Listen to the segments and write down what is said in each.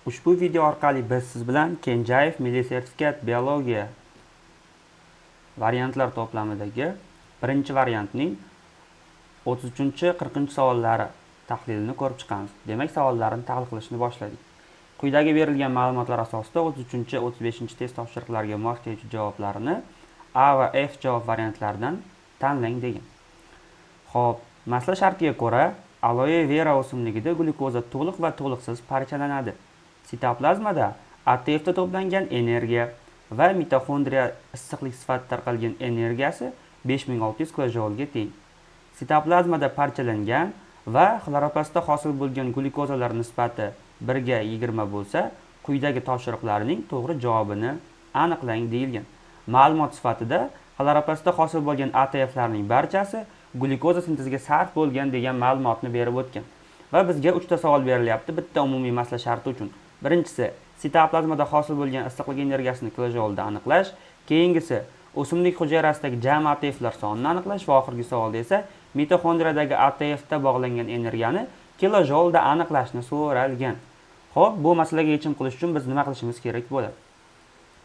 Ushbu video orqali biz siz bilan Kenjayev milliy sertifikat biologiya variantlar to'plamidagi birinchi variantning 33-40 savollari tahlilini ko'rib chiqamiz. Demak, savollarni tahlil qilishni boshladik. Quyidagi berilgan ma'lumotlar asosida 33-35 test topshiriqlariga mos keluvchi javoblarni A va F javob variantlaridan tanlang degan. Xo'p, masala shartiga ko'ra, aloe vera o'simligida glyukoza to'liq va to'liqsiz parchalanadi. Sitoplazmada ATFda to'plangan energiya va mitoxondriya issiqlik sifatida tarqalgan energiyasi 5600 kilojulga teng. Sitoplazmada parchalangan va xloroplastda hosil bo'lgan glyukozalar nisbati 1 ga 20 bo'lsa, quyidagi topshiriqlarning to'g'ri javobini aniqlang deyilgan. Ma'lumot sifatida xloroplastda hosil bo'lgan ATFlarning barchasi glyukoza sinteziga sarf bo'lgan degan ma'lumotni berib o'tgan. Va bizga 3 ta savol berilyapti bitta umumiy masala sharti uchun. Birinchisi, sitoplazmada hosil bo'lgan issiqlik energiyasini kilojulda aniqlash, keyingisi o'simlik hujayrasidagi jami ATFlar sonini aniqlash va oxirgi savolda esa mitoxondriyadagi ATFda bog'langan energiyani kilojulda aniqlashni so'ralgan. Xo'p, bu masalaga yechim qilish uchun biz nima qilishimiz kerak bo'ladi?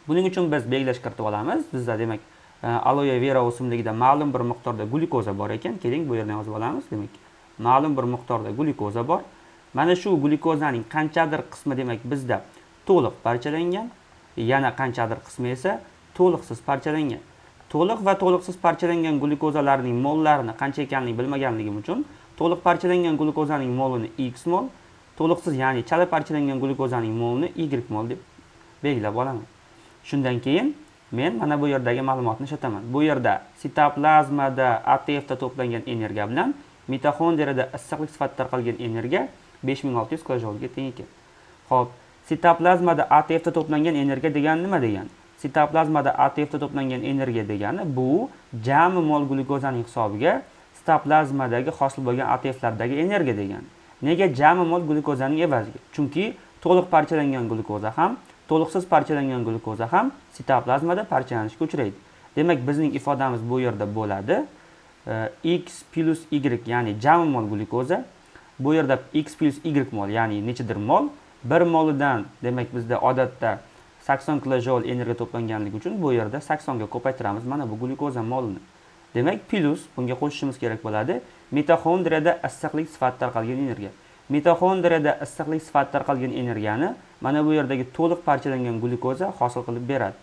Buning uchun biz belgilash kiritib olamiz. Bizda demak, aloe vera o'simligida ma'lum bir miqdorda glyukoza bor ekan. Keling, bu yerdan yozib olamiz. Demak, ma'lum bir miqdorda glyukoza bor. Mana shu glyukozaning qanchadir qismi demak bizda to'liq parchalangan, yana qanchadir qismi esa to'liqsiz parchalangan. To'liq va to'liqsiz parchalangan glyukozalarning mollarini qancha ekanligini bilmaganligim uchun to'liq parchalangan glyukozaning molini X mol, to'liqsiz ya'ni chala parchalangan glyukozaning molini Y mol deb belgilab olaman. Shundan keyin men mana bu yerdagi ma'lumotni ishlataman. Bu yerda sitoplazmada ATFda to'plangan energiya bilan mitoxondriyada issiqlik sifatida tarqalgan energiya 5600 kilojulga teng ekan. Xo'p, sitoplazmada ATFda to'plangan energiya degani nima degani? Sitoplazmada ATFda to'plangan energiya degani bu jami mol glyukozaning hisobiga sitoplazmadagi hosil bo'lgan ATFlardagi energiya degani. Nega jami mol glyukozaning evaziga? Chunki to'liq parchalangan glyukoza ham, to'liqsiz parchalangan glyukoza ham sitoplazmada parchalanishga uchraydi. Demak, bizning ifodamiz bu yerda bo'ladi. X plus Y, ya'ni jami mol glyukoza. Bu yerda X plus Y mol, ya'ni nechadir mol. 1 molidan demak bizda odatda 80 kilojul energiya to'planganligi uchun bu yerda 80 ga ko'paytiramiz mana bu glyukoza molini. Demak, plus bunga qo'shishimiz kerak bo'ladi. Mitoxondriyada issiqlik sifatida tarqalgan energiya. Mitoxondriyada issiqlik sifatida tarqalgan energiyani mana bu yerdagi to'liq parchalangan glyukoza hosil qilib beradi.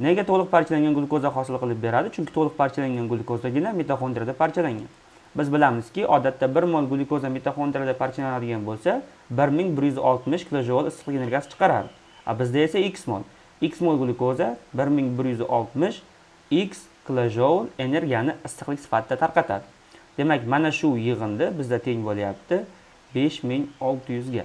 Nega to'liq parchalangan glyukoza hosil qilib beradi? Chunki to'liq parchalangan glyukozagina mitoxondriyada parchalangan. Biz bilamizki, odatda 1 mol glyukoza mitoxondriyada parchalanadigan bo'lsa, 1160 kilojul issiqlik energiyasi chiqaradi. Bizda esa X mol. X mol glyukoza 1160 X kilojul energiyani issiqlik sifatida tarqatadi. Demak, mana shu yig'indi bizda teng bo'lyapti 5600 ga.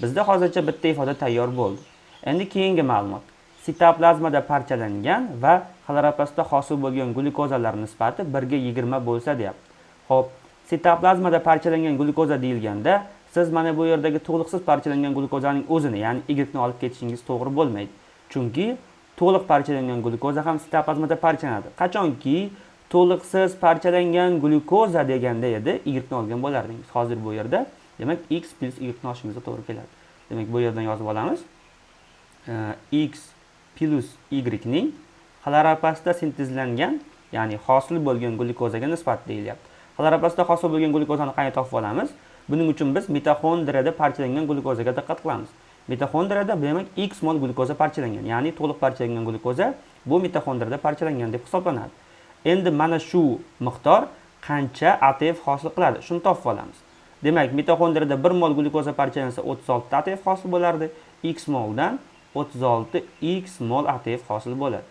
Bizda hozircha bitta ifoda tayyor bo'ldi. Endi keyingi ma'lumot. Sitoplazmada parchalangan va xloroplastda hosil bo'lgan glyukozalar nisbati 1 ga 20 bo'lsa deyapti. Xo'p, sitoplazmada parchalangan glyukoza deyilganda siz mana bu yerdagi to'liqsiz parchalangan glyukozaning o'zini, ya'ni Y ni olib ketishingiz to'g'ri bo'lmaydi. Chunki to'liq parchalangan glyukoza ham sitoplazmada parchalanadi. Qachonki to'liqsiz parchalangan glyukoza deganda edi, Y ni olgan bo'lardingiz. Hozir bu yerda demak X plus Y ni olishingizga to'g'ri keladi. Demak, bu yerdan yozib olamiz. X plus Y ning xloroplastda sintezlangan, ya'ni hosil bo'lgan glyukozaga nisbati deyilyapti. Xloroplastda hosil bo'lgan glyukozani qanday topib olamiz? Buning uchun biz mitoxondriyada parchalangan glyukozaga diqqat qilamiz. Mitoxondriyada demak X mol glyukoza parchalangan, ya'ni to'liq parchalangan glyukoza bu mitoxondriyada parchalangan deb hisoblanadi. Endi mana shu miqdor qancha ATF hosil qiladi? Shuni topib olamiz. Demak, mitoxondriyada 1 mol glyukoza parchalansa 36 ATF hosil bo'lardi. X moldan 36 X mol ATF hosil bo'ladi.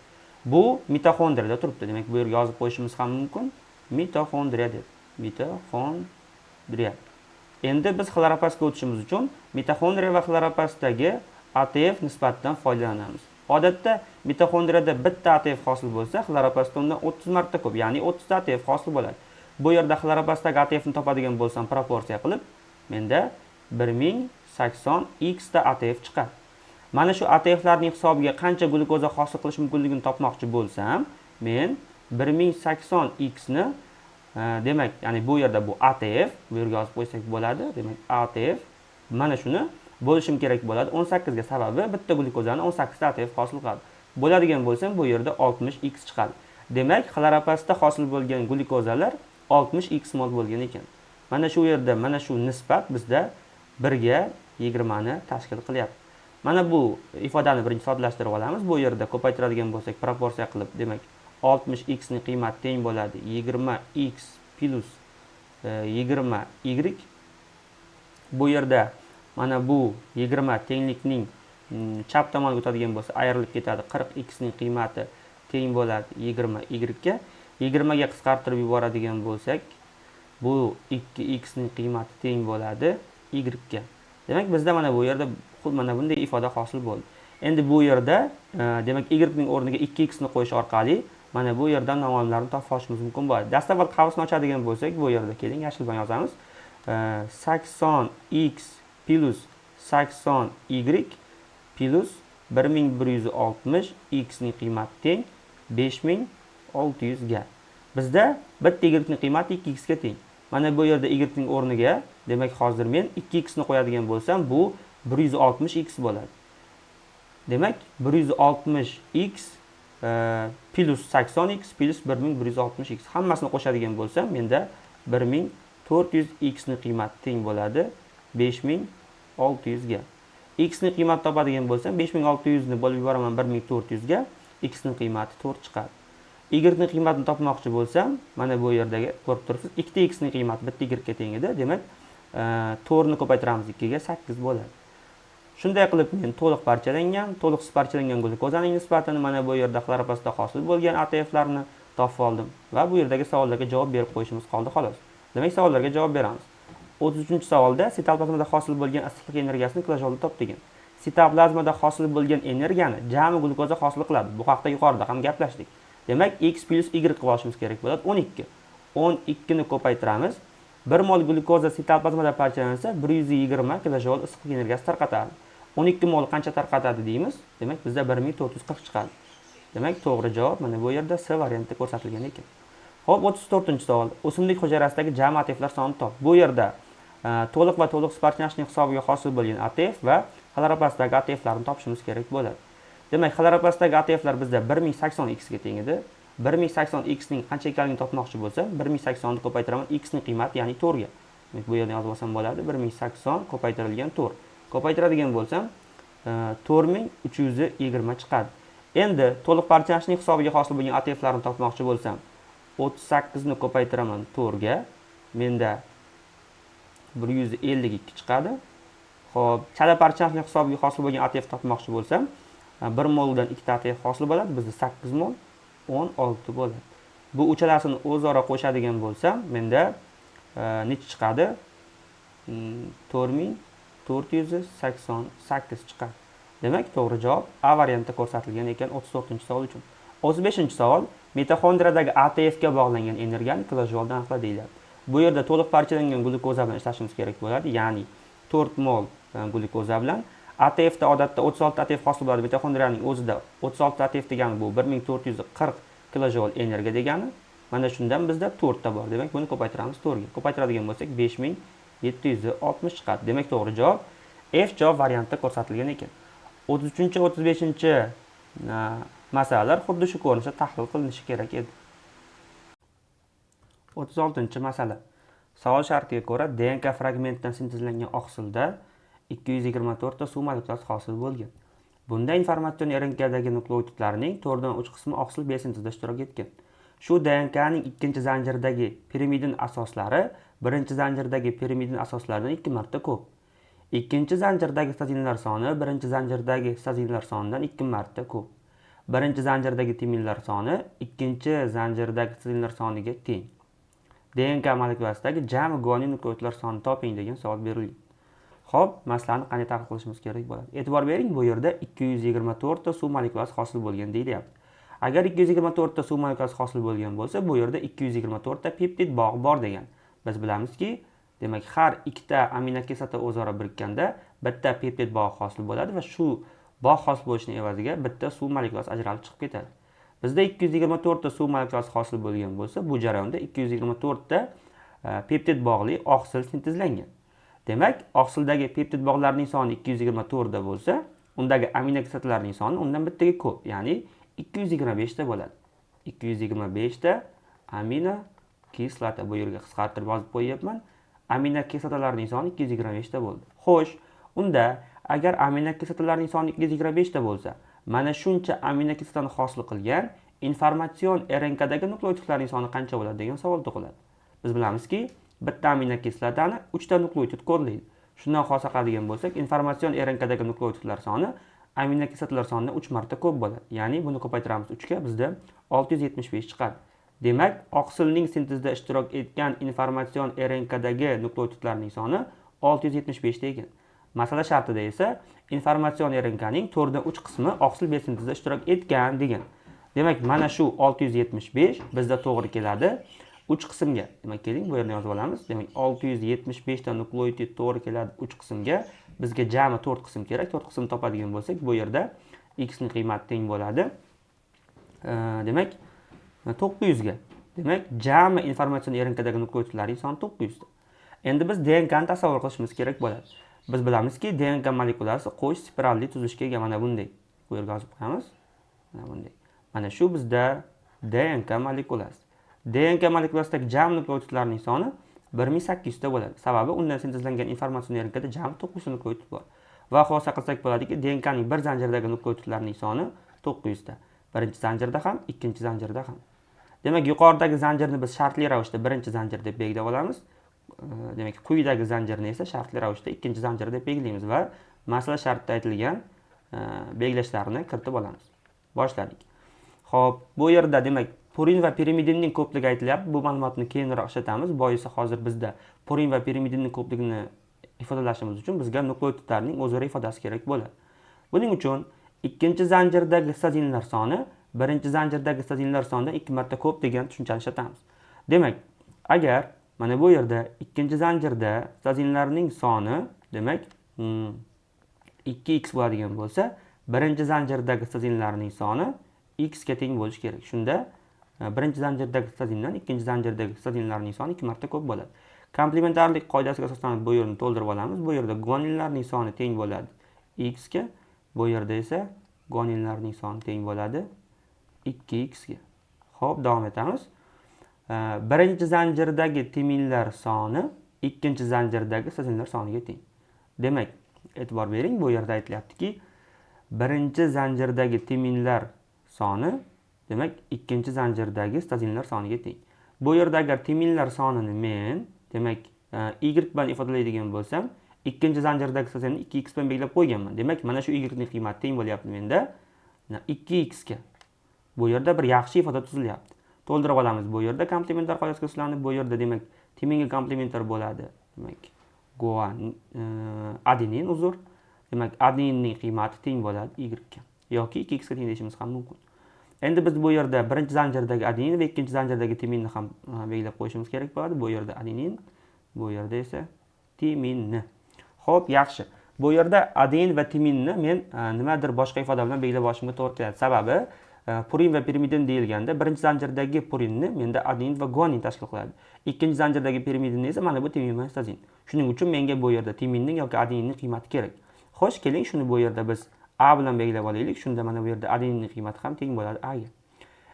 Bu mitoxondriyada turibdi. Demak, bu yerga yozib qo'yishimiz ham mumkin. Mitoxondriya deb. Mitoxondriya. Endi biz xloroplastga o'tishimiz uchun mitoxondriya va xloroplastdagi ATF nisbatidan foydalanamiz. Odatda mitoxondriyada bitta ATF hosil bo'lsa, xloroplastda undan 30 marta ko'p, ya'ni 30 ta ATF hosil bo'ladi. Bu yerda xloroplastdagi ATF ni topadigan bo'lsam, proporsiya qilib, menda 1080 X ta ATF chiqadi. Mana shu ATFlarning hisobiga qancha glyukoza hosil qilish mumkinligini topmoqchi bo'lsam, men 1080 X ni demak, ya'ni bu yerda bu ATF, bu yerga yozib qo'ysak bo'ladi. Demak, ATF mana shuni bo'lishim kerak bo'ladi 18 ga, sababi bitta glyukozani 18 ta ATF hosil qiladi. Bo'ladigan bo'lsam bu yerda 60x chiqadi. Demak, xlorapastda hosil bo'lgan glyukozalar 60x mol bo'lgan ekan. Mana shu yerda mana shu nisbat bizda 1 ga 20 ni tashkil qilyapti. Mana bu ifodani birinchi soddalashtirib olamiz. Bu yerda ko'paytiradigan bo'lsak, proporsiya qilib, demak 60x ning qiymati teng bo'ladi 20x plus 20y. Bu yerda mana bu 20 tenglikning chap tomoniga o'tadigan bo'lsa ayrilib ketadi. 40x ning qiymati teng bo'ladi 20y ga. 20 ga qisqartirib yuboradigan bo'lsak, bu 2x ning qiymati teng bo'ladi y ga. Demak, bizda mana bu yerda mana bunday ifoda hosil bo'ldi. Endi bu yerda demak y ning o'rniga 2x ni qo'yish orqali mana bu yerdan noma'lumlarni topib olishimiz mumkin bo'ladi. Dastavval qavsni ochadigan bo'lsak, bu yerda keling yashil bilan yozamiz. 80x plus 80y plus 1160 x ning qiymati teng 5600 ga. Bizda bitta y ning qiymati 2x ga teng. Mana bu yerda y ning o'rniga, demak hozir men 2x ni qo'yadigan bo'lsam, bu 160x bo'ladi. Demak, 160x plus 80x plus 1160x hammasini qo'shadigan bo'lsam, menda 1400x ning qiymati teng bo'ladi 5600 ga. X ning qiymatini topadigan bo'lsam, 5600 ni bo'lib yuboraman 1400 ga, x ning qiymati 4 chiqadi. Y ning qiymatini topmoqchi bo'lsam, mana bu yerdagi ko'rib turibsiz, ikkita x ning qiymati bitta y ga teng edi. Demak, 4 ni ko'paytiramiz 2 ga, 8 bo'ladi. Shunday qilib men to'liq parchalangan glyukozaning nisbatini mana bu yerda xlorapastda hosil bo'lgan ATFlarni topib oldim va bu yerdagi savollarga javob berib qo'yishimiz qoldi xolos. Demak, savollarga javob beramiz. 33-savolda sitoplazmada hosil bo'lgan issiqlik energiyasini kilojolda top degan. Sitoplazmada hosil bo'lgan energiyani jami glyukoza hosil qiladi. Bu haqda yuqorida ham gaplashdik. Demak, x plus y qilib olishimiz kerak bo'ladi 12. 12 ni ko'paytiramiz. 1 mol glyukoza sitoplazmada parchalansa 120 kilojol issiqlik energiyasi tarqatadi. 12 mol qancha tarqatadi deymiz? Demak, bizda 1440 chiqadi. Demak, to'g'ri javob mana bu yerda C varianti ko'rsatilgan ekan. Xo'p, 34-savol. O'simlik hujayrasidagi jami ATFlar sonini top. Bu yerda to'liq va to'liq parchalashning hisobiga hosil bo'lgan ATF va xlorapastdagi ATFlarni topishimiz kerak bo'ladi. Demak, xlorapastdagi ATFlar bizda 1080x ga teng edi. 1080x ning qancha ekanligini topmoqchi bo'lsam, 1080 ni ko'paytiraman x ning qiymati, ya'ni 4 ga. Demak, bu yerda yozib olsam bo'ladi. 1080 ko'paytirilgan 4. Ko'paytiradigan bo'lsam, 4320 chiqadi. Endi to'liq parchalashning hisobiga hosil bo'lgan ATFlarni topmoqchi bo'lsam, 38 ni ko'paytiraman 4 ga. Menda 152 chiqadi. Xo'p, chala parchalashning hisobiga hosil bo'lgan ATF topmoqchi bo'lsam, 1 moldan 2 ta ATF hosil bo'ladi. Bizda 8 mol 16 bo'ladi. Bu uchalasini o'zaro qo'shadigan bo'lsam, menda necha chiqadi? 4488 chiqadi. Demak, to'g'ri javob A variantida ko'rsatilgan ekan 34-savol uchun. 35-savol. Mitoxondriyadagi ATF ga bog'langan energiyani kilojolda aniqla deyiladi. Bu yerda to'liq parchalangan glyukoza bilan ishlashimiz kerak bo'ladi, ya'ni 4 mol glyukoza bilan. ATF da odatda 36 ATF hosil bo'ladi. Mitoxondriyaning o'zida 36 ATF degani bu 1440 kilojol energiya degani. Mana shundan bizda 4 ta bor. Demak, buni ko'paytiramiz 4 ga. Ko'paytiradigan bo'lsak 5760 chiqadi. Demak, to'g'ri javob F javob variantida ko'rsatilgan ekan. 33-35 masalalar xuddi shu ko'rinishda tahlil qilinishi kerak edi. 36-masala. Savol shartiga ko'ra DNK fragmentidan sintezlangan oqsilda 224 ta suv molekulasi hosil bo'lgan. Bunda informatsion RNKdagi nukleotidlarning 4dan 3 qismi oqsil biosintezida ishtirok etgan. Shu DNKning ikkinchi zanjirdagi pirimidin asoslari birinchi zanjirdagi pirimidin asoslaridan 2 marta ko'p. Ikkinchi zanjirdagi stazinlar soni birinchi zanjirdagi stazinlar sonidan 2 marta ko'p. Birinchi zanjirdagi timinlar soni ikkinchi zanjirdagi stazinlar soniga teng. DNK molekulasidagi jami guanin nukleotidlar sonini toping degan savol berilgan. Xo'p, masalani qanday tahlil qilishimiz kerak bo'ladi? E'tibor bering, bu yerda 224 ta suv molekulasi hosil bo'lgan deyilyapti. Agar 224 ta suv molekulasi hosil bo'lgan bo'lsa, bu yerda 224 ta peptid bog'i bor degan. Biz bilamizki, demak, har ikkita aminokislota o'zaro birikganda bitta peptid bog'i hosil bo'ladi va shu bog' hosil bo'lishining evaziga bitta suv molekulasi ajralib chiqib ketadi. Bizda 224 ta suv molekulasi hosil bo'lgan bo'lsa, bu jarayonda 224 ta peptid bog'li oqsil sintezlangan. Demak, oqsildagi peptid bog'larining soni 224 da bo'lsa, undagi aminokislotalarning soni undan bittaga ko'p, ya'ni 225 ta bo'ladi. 225 ta aminokislota, bu yerga qisqartirib yozib qo'yapman. Aminokislotalarning soni 225 ta bo'ldi. Xo'sh, unda agar aminokislotalarning soni 225 ta bo'lsa, mana shuncha aminokislotani hosil qilgan informatsion RNKdagi nukleotidlarning soni qancha bo'ladi degan savol tug'iladi. Biz bilamizki, bitta aminokislotani 3 ta nukleotid kodlaydi. Shundan xulosa qiladigan bo'lsak, informatsion RNKdagi nukleotidlar soni aminokislotalar sonidan 3 marta ko'p bo'ladi. Ya'ni buni ko'paytiramiz 3 ga, bizda 675 chiqadi. Demak, oqsilning sintezida ishtirok etgan informatsion RNKdagi nukleotidlarning soni 675 ta ekan. Masala shartida esa informatsion RNKning 4 dan 3 qismi oqsil besintezida ishtirok etgan degan. Demak, mana shu 675 bizda to'g'ri keladi 3 qismga. Demak, keling bu yerni yozib olamiz. Demak, 675 ta nukleotid to'g'ri keladi 3 qismga. Bizga jami 4 qism kerak. 4 qism topadigan bo'lsak, bu yerda x ning qiymati teng bo'ladi. Demak, 900 ga. Demak, jami informatsion RNKdagi nukleotidlarning soni 900 ta. Endi biz DNK ni tasavvur qilishimiz kerak bo'ladi. Biz bilamizki, DNK molekulasi qo'sh spiralli tuzilishga ega, mana bunday. Bu yerga yozib qo'yamiz. Mana bunday. Mana shu bizda DNK molekulasi. DNK molekulasidagi jami nukleotidlarning soni 1800 ta bo'ladi. Sababi undan sintezlangan informatsion RNKda jami 900 ta nukleotid bor. Va xulosa qilsak bo'ladiki, DNK ning bir zanjirdagi nukleotidlarning soni 900 ta. Birinchi zanjirda ham, ikkinchi zanjirda ham. Demak, yuqoridagi zanjirni biz shartli ravishda birinchi zanjir deb belgilab olamiz. Demak, quyidagi zanjirni esa shartli ravishda ikkinchi zanjir deb belgilaymiz va masala shartida aytilgan belgilashlarni kiritib olamiz. Boshladik. Xo'p, bu yerda demak, purin va pirimidinning ko'pligi aytilyapti. Bu ma'lumotni keyinroq ishlatamiz. Boisi hozir bizda purin va pirimidinning ko'pligini ifodalashimiz uchun bizga nukleotidlarning o'zaro ifodasi kerak bo'ladi. Buning uchun ikkinchi zanjirdagi histozinlar soni birinchi zanjirdagi histozinlar sonidan 2 marta ko'p degan tushunchani ishlatamiz. Demak, agar mana bu yerda ikkinchi zanjirda histozinlarning soni, demak, 2x bo'ladigan bo'lsa, birinchi zanjirdagi histozinlarning soni x ga teng bo'lishi kerak. Shunda birinchi zanjirdagi histozindan ikkinchi zanjirdagi histozinlarning soni 2 marta ko'p bo'ladi. Komplementarlik qoidasiga asoslanib bu yerni to'ldirib olamiz. Bu yerda guaninlarning soni teng bo'ladi x ga, bu yerda esa guaninlarning soni teng bo'ladi 2x ga. Xo'p, davom etamiz. Birinchi zanjirdagi timinlar soni ikkinchi zanjirdagi histozinlar soniga teng. Demak, e'tibor bering, bu yerda aytilyaptiki, birinchi zanjirdagi timinlar soni, demak, ikkinchi zanjirdagi histozinlar soniga teng. Bu yerda agar timinlar sonini men, demak, y bilan ifodalaydigan bo'lsam, ikkinchi zanjirdagi histozinni 2x bilan belgilab qo'yganman. Demak, mana shu y ning qiymati teng bo'lyapti menda 2x ga. Bu yerda bir yaxshi ifoda tuzilyapti. To'ldirib olamiz. Bu yerda komplementar qoidasiga asoslanib, bu yerda demak, timinga komplementar bo'ladi. Demak, adenin uzr. Demak, adeninning qiymati teng bo'ladi y ga yoki 2x ga teng deyishimiz ham mumkin. Endi biz bu yerda birinchi zanjirdagi adenin va ikkinchi zanjirdagi timinni ham belgilab qo'yishimiz kerak bo'ladi. Bu yerda adenin, bu yerda esa timinni. Xo'p, yaxshi. Bu yerda adenin va timinni men nimadir boshqa ifoda bilan belgilab olishimga to'g'ri keladi. Sababi purin va pirimidin deyilganda birinchi zanjirdagi purinni menda adenin va guanin tashkil qiladi. Ikkinchi zanjirdagi pirimidinni esa mana bu timin va histozin. Shuning uchun menga bu yerda timinning yoki adeninning qiymati kerak. Xo'sh, keling shuni bu yerda biz a bilan belgilab olaylik. Shunda mana bu yerda adeninning qiymati ham teng bo'ladi a ga.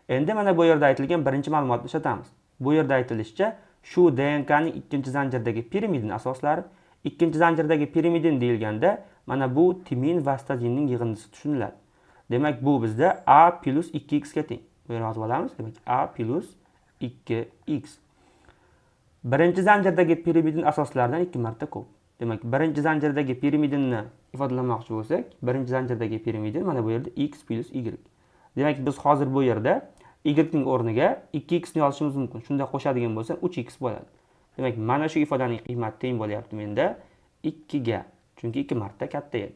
Endi mana bu yerda aytilgan birinchi ma'lumotni ishlatamiz. Bu yerda aytilishicha, shu DNK ning ikkinchi zanjirdagi pirimidin asoslari, ikkinchi zanjirdagi pirimidin deyilganda mana bu timin va histozinning yig'indisi tushuniladi. Demak, bu bizda a plus 2x ga teng. Bu yerga yozib olamiz. Demak, a plus 2x. Birinchi zanjirdagi pirimidin asoslaridan 2 marta ko'p. Demak, birinchi zanjirdagi pirimidinni ifodalamoqchi bo'lsak, birinchi zanjirdagi pirimidin mana bu yerda x plus y. Demak, biz hozir bu yerda y ning o'rniga 2x ni yozishimiz mumkin. Shunda qo'shadigan bo'lsam 3x bo'ladi. Demak, mana shu ifodaning qiymati teng bo'lyapti menda 2 ga. Chunki 2 marta katta edi.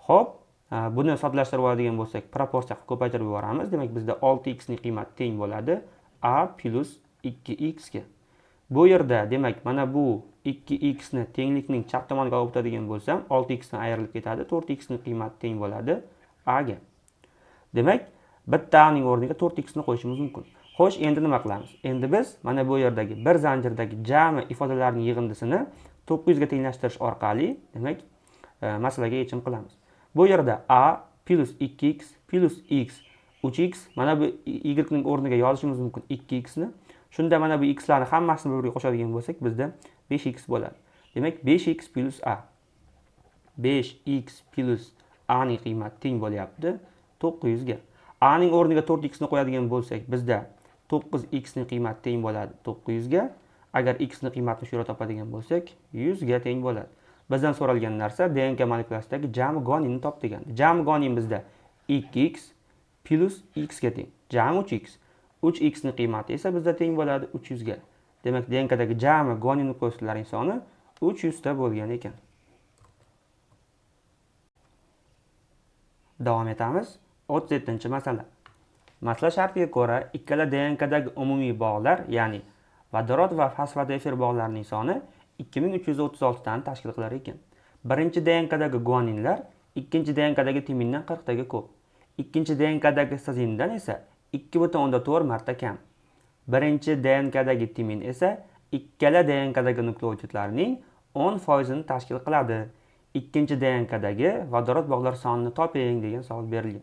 Xo'p, buni soddalashtirib oladigan bo'lsak, proporsiya qilib ko'paytirib yuboramiz. Demak, bizda 6x ning qiymati teng bo'ladi a plus 2x ga. Bu yerda demak, mana bu 2x ni tenglikning chap tomoniga olib o'tadigan bo'lsam, 6x dan ayrilib ketadi. 4x ning qiymati teng bo'ladi a ga. Demak, bitta a ning o'rniga 4x ni qo'yishimiz mumkin. Xo'sh, endi nima qilamiz? Endi biz mana bu yerdagi bir zanjirdagi jami ifodalarning yig'indisini 900 ga tenglashtirish orqali, demak, masalaga yechim qilamiz. Bu yerda a plus 2x plus x 3x, mana bu y ning o'rniga yozishimiz mumkin 2x ni. Shunda mana bu x larni hammasini bir-biriga qo'shadigan bo'lsak, bizda 5x bo'ladi. Demak, 5x plus a. 5x plus a ning qiymati teng bo'lyapti 900 ga. A ning o'rniga 4x ni qo'yadigan bo'lsak, bizda 9x ning qiymati teng bo'ladi 900 ga. Agar x ning qiymatini shu yerda topadigan bo'lsak, 100 ga teng bo'ladi. Bizdan so'ralgan narsa DNK molekulasidagi jami guaninni top degan. Jami guanin bizda 2x plus x ga teng. Jami 3x. 3x ning qiymati esa bizda teng bo'ladi 300 ga. Demak, DNKdagi jami guanin nukleosidlarining soni 300 ta bo'lgan ekan. Davom etamiz. 37-masala. Masala shartiga ko'ra, ikkala DNKdagi umumiy bog'lar, ya'ni vodorod va fosfodiefer bog'larining soni 2336 tani tashkil qilar ekan. Birinchi DNKdagi guaninlar ikkinchi DNKdagi timindan 40 taga ko'p. Ikkinchi DNKdagi sizindan esa 2,4 marta kam. Birinchi DNKdagi timin esa ikkala DNKdagi nukleotidlarning 10% ni tashkil qiladi. Ikkinchi DNKdagi vodorod bog'lar sonini toping degan savol berilgan.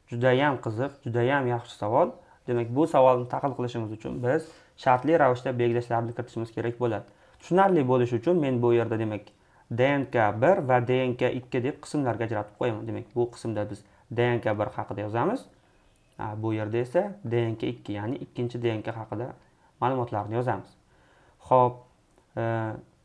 Juda ham qiziq, juda ham yaxshi savol. Demak, bu savolni tahlil qilishimiz uchun biz shartli ravishda belgilarni kiritishimiz kerak bo'ladi. Tushunarli bo'lishi uchun men bu yerda demak DNK1 va DNK2 deb qismlarga ajratib qo'yaman. Demak, bu qismda biz DNK1 haqida yozamiz. Bu yerda esa DNK2, ya'ni ikkinchi DNK haqida ma'lumotlarni yozamiz. Xo'p,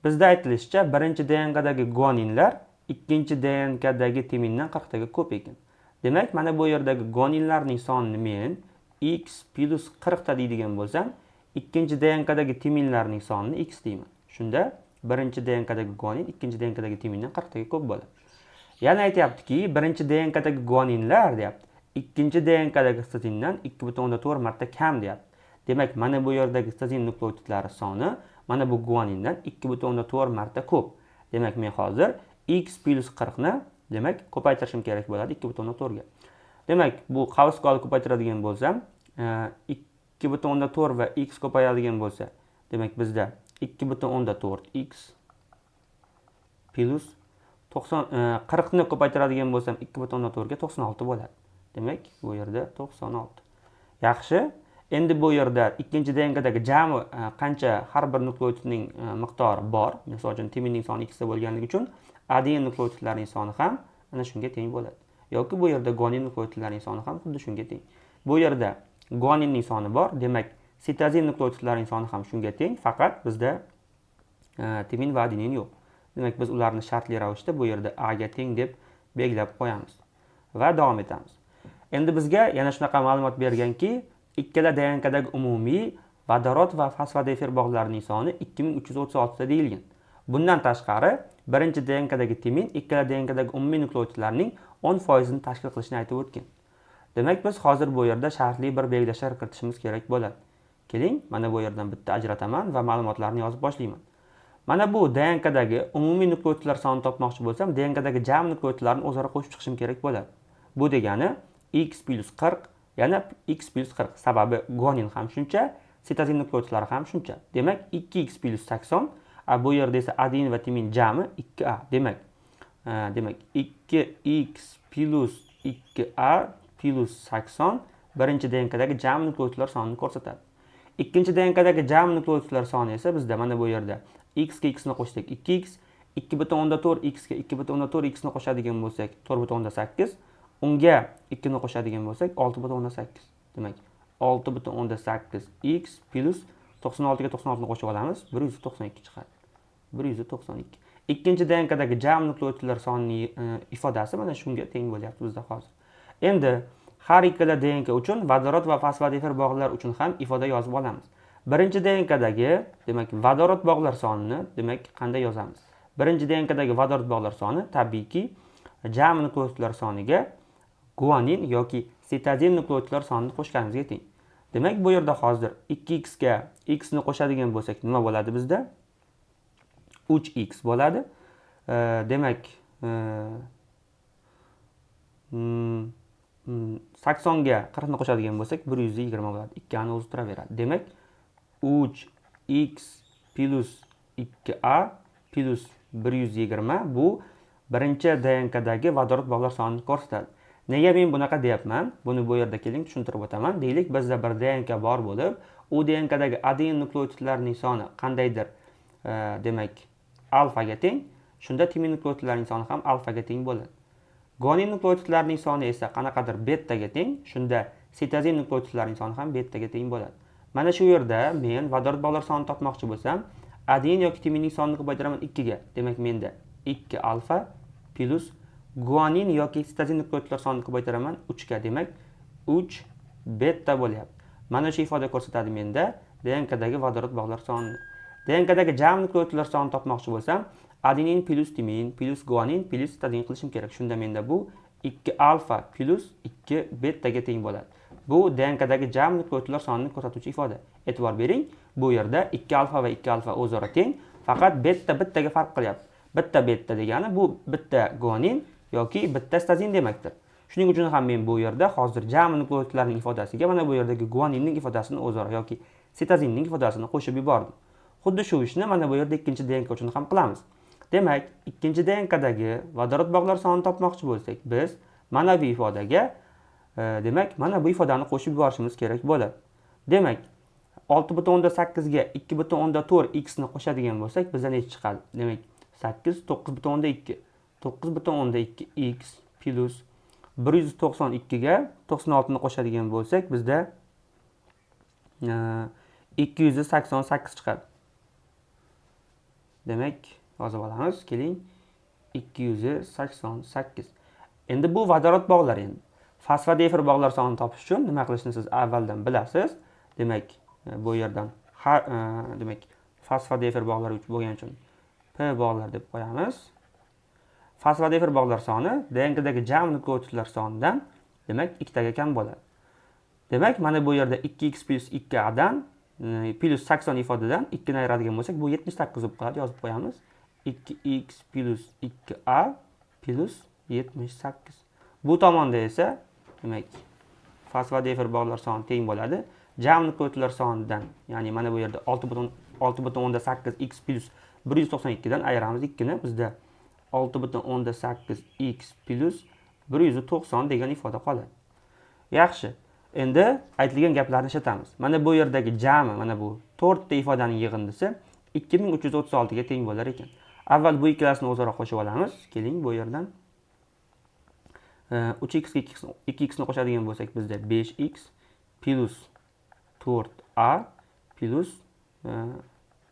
bizda aytilishicha, birinchi DNKdagi guaninlar ikkinchi DNKdagi timindan 40 taga ko'p ekan. Demak, mana bu yerdagi guaninlarning sonini men x plus 40 ta deydigan bo'lsam, ikkinchi DNKdagi timinlarning sonini x deyman. Shunda birinchi DNKdagi guanin ikkinchi DNKdagi timindan 40 taga ko'p bo'ladi. Yana aytayaptiki, birinchi DNKdagi guaninlar deyapti, ikkinchi DNKdagi sizindan 2,4 marta kam deyapti. Demak, mana bu yerdagi sizin nukleotidlari soni mana bu guanindan 2,4 marta ko'p. Demak, men hozir x plus 40 ni demak ko'paytirishim kerak bo'ladi 2,4 ga. Demak, bu qavsga olib ko'paytiradigan bo'lsam, 2,4 va x ko'payadigan bo'lsa, demak bizda 2,4x plus 40 ni ko'paytiradigan bo'lsam 2,4 ga 96 bo'ladi. Demak, bu yerda 96. Yaxshi. Endi bu yerda ikkinchi DNKdagi jami qancha har bir nukleotidning miqdori bor. Misol uchun timinning soni 2 ta bo'lganligi uchun aden nukleotidlarining soni ham ana shunga teng bo'ladi. Yoki bu yerda guanin nukleotidlarining soni ham xuddi shunga teng. Bu yerda guaninning soni bor, demak sitozin nukleotidlarining soni ham shunga teng, faqat bizda timin va adenin yo'q. Demak, biz ularni shartli ravishda bu yerda a ga teng deb belgilab qo'yamiz va davom etamiz. Endi bizga yana shunaqa ma'lumot berganki, ikkala DNKdagi umumiy vodorod va fosfodiefer bog'larining soni 2336 ta deyilgan. Bundan tashqari, birinchi DNKdagi timin ikkala DNKdagi umumiy nukleotidlarning 10% ni tashkil qilishini aytib o'tgan. Demak, biz hozir bu yerda shartli bir belgilashlar kiritishimiz kerak bo'ladi. Keling, mana bu yerdan bitta ajrataman va ma'lumotlarni yozib boshlayman. Mana bu DNKdagi umumiy nukleotidlar sonini topmoqchi bo'lsam, DNKdagi jami nukleotidlarni o'zaro qo'shib chiqishim kerak bo'ladi. Bu degani x plus 40 yana x plus 40. Sababi guanin ham shuncha, sitozin nukleotidlari ham shuncha. Demak, 2x plus 80, bu yerda esa adenin va timin jami 2a. Demak, 2x plus 2a plus 80 birinchi DNKdagi jami nukleotidlar sonini ko'rsatadi. Ikkinchi DNKdagi jami nukleotidlar soni esa bizda mana bu yerda x ga x ni qo'shsak 2x, 2,4x ga 2,4x ni qo'shadigan bo'lsak 4,8, unga 2 ni qo'shadigan bo'lsak 6,8. Demak, 6,8x plus 96 ga 96 ni qo'shib olamiz, 192 chiqadi. 192. Ikkinchi DNKdagi jami nukleotidlar sonining ifodasi mana shunga teng bo'lyapti bizda hozir. Endi har ikkala DNK uchun vodorod va fosfodiefer bog'lar uchun ham ifoda yozib olamiz. Birinchi DNKdagi, demak, vodorod bog'lar sonini demak qanday yozamiz? Birinchi DNKdagi vodorod bog'lar soni tabiiyki jami nukleotidlar soniga guanin yoki sitozin nukleotidlar sonini qo'shganimizga teng. Demak, bu yerda hozir 2x ga x ni qo'shadigan bo'lsak, nima bo'ladi bizda? 3x bo'ladi. Demak, 80 ga 40 ni qo'shadigan bo'lsak 120 bo'ladi. 2 ani o'zi turaveradi. Demak 3x plus 2a plus 120 bu birinchi DNKdagi vodorod bog'lar sonini ko'rsatadi. Nega men bunaqa deyapman? Buni bu yerda keling tushuntirib o'taman. Deylik, bizda bir DNK bor bo'lib, u DNKdagi adenin nukleotidlarining soni qandaydir, demak, alfaga teng. Shunda timin nukleotidlarining soni ham alfaga teng bo'ladi. Guanin nukleotidlarining soni esa qanaqadir betaga teng. Shunda sitozin nukleotidlarining soni ham betaga teng bo'ladi. Mana shu yerda men vodorod bog'lar sonini topmoqchi bo'lsam, adenin yoki timinning sonini ko'paytiraman 2 ga. Demak, menda 2 alfa plus guanin yoki sitozin nukleotidlar sonini ko'paytiraman 3 ga. Demak, 3 beta bo'lyapti. Mana shu ifoda ko'rsatadi menda DNKdagi vodorod bog'lar sonini. DNKdagi jami nukleotidlar sonini topmoqchi bo'lsam, adenin plus timin plus guanin plus sitozin qilishim kerak. Shunda menda bu 2 alfa plus 2 betaga teng bo'ladi. Bu DNKdagi jami nukleotidlar sonini ko'rsatuvchi ifoda. E'tibor bering, bu yerda 2 alfa va 2 alfa o'zaro teng, faqat beta bittaga farq qilyapti. Bitta beta degani bu bitta guanin yoki bitta sitozin demakdir. Shuning uchun ham men bu yerda hozir jami nukleotidlarning ifodasiga mana bu yerdagi guaninning ifodasini o'zaro yoki sitozinning ifodasini qo'shib yubordim. Xuddi shu ishni mana bu yerda ikkinchi DNK uchun ham qilamiz. Demak, ikkinchi DNKdagi vodorod bog'lar sonini topmoqchi bo'lsak, biz mana bu ifodaga, demak, mana bu ifodani qo'shib yuborishimiz kerak bo'ladi. Demak, 6,8 ga 2,4 x ni qo'shadigan bo'lsak, bizda necha chiqadi? Demak, 8 9,2. 9,2 x plus 192 ga 96 ni qo'shadigan bo'lsak, bizda 288 chiqadi. Demak, yozib olamiz. Keling, 288. Endi bu vodorod bog'lar endi. Fosfodiefer bog'lar sonini topish uchun nima qilishni siz avvaldan bilasiz. Demak, bu yerdan demak, fosfodiefer bog'lari bo'lgani uchun P bog'lar deb qo'yamiz. Fosfodiefer bog'lar soni DNKdagi jami nukleotidlar sonidan, demak, 2 taga kam bo'ladi. Demak, mana bu yerda 2x plus 2a dan plus 80 ifodadan 2 ni ayiradigan bo'lsak, bu 78 bo'lib qoladi. Yozib qo'yamiz. 2x plus 2a plus 78. Bu tomonda esa, demak, fosfodiefer bog'lar soni teng bo'ladi. Jami nukleotidlar sonidan, ya'ni mana bu yerda 6,8 x plus 192 dan ayiramiz 2 ni. Bizda 6,8 x plus 190 degan ifoda qoladi. Yaxshi. Endi aytilgan gaplarni ishlatamiz. Mana bu yerdagi jami, mana bu 4 ta ifodaning yig'indisi 2336 ga teng bo'lar ekan. Avval bu ikkalasini o'zaro qo'shib olamiz. Keling, bu yerdan 3x ga 2x ni qo'shadigan bo'lsak, bizda 5x plus 4a plus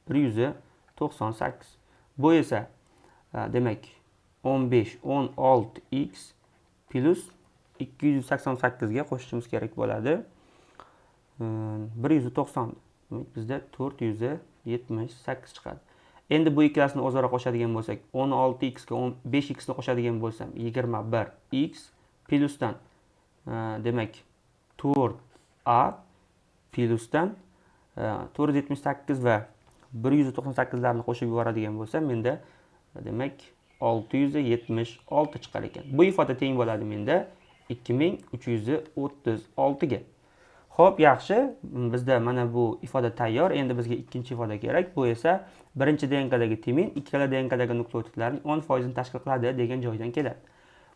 198. Bu esa demak 16x plus 288 ga qo'shishimiz kerak bo'ladi. 190. Demak, bizda 478 chiqadi. Endi bu ikkalasini o'zaro qo'shadigan bo'lsak, 16x ga 5x ni qo'shadigan bo'lsam, 21x plusdan demak 4a plusdan 478 va 198 larni qo'shib yuboradigan bo'lsam, menda demak 676 chiqar ekan. Bu ifoda teng bo'ladi menda 2336 ga. Xo'p, yaxshi. Bizda mana bu ifoda tayyor. Endi bizga ikkinchi ifoda kerak. Bu esa birinchi DNKdagi timin ikkala DNKdagi nukleotidlarning 10% ni tashkil qiladi degan joydan keladi.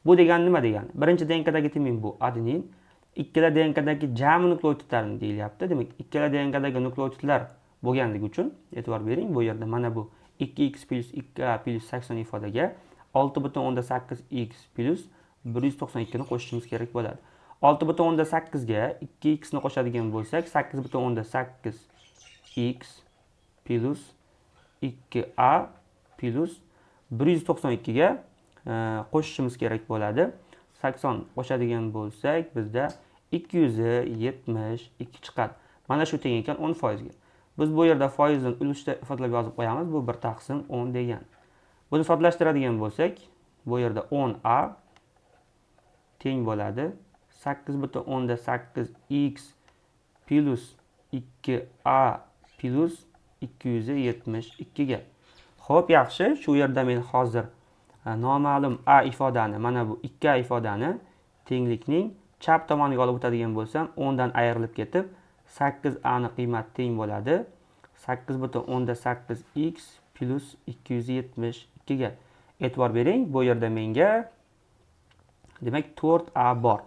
Bu degani nima degani? Birinchi DNKdagi timin bu adenin, ikkala DNKdagi jami nukleotidlarni deyilyapti. Demak, ikkala DNKdagi nukleotidlar bo'lganligi uchun e'tibor bering, bu yerda mana bu 2x plus 2a plus 80 ifodaga 6,8x plus 192 ni qo'shishimiz kerak bo'ladi. 6,8 ga 2x ni qo'shadigan bo'lsak, 8,8x plus 2a plus 192 ga qo'shishimiz kerak bo'ladi. 80 qo'shadigan bo'lsak, bizda 272 chiqadi. Mana shu teng ekan 10% ga. Biz bu yerda foizni ulushda ifodalab yozib qo'yamiz. Bu 1/10 degan. Buni soddalashtiradigan bo'lsak, bu yerda 10a teng bo'ladi 8,8x plus 2a plus 272 ga. Xo'p, yaxshi. Shu yerda men hozir noma'lum a ifodani, mana bu 2a ifodani tenglikning chap tomoniga olib o'tadigan bo'lsam, 10 dan ayrilib ketib, 8a ni qiymati teng bo'ladi. 8,8x plus 272 ga. E'tibor bering, bu yerda menga demak 4a bor.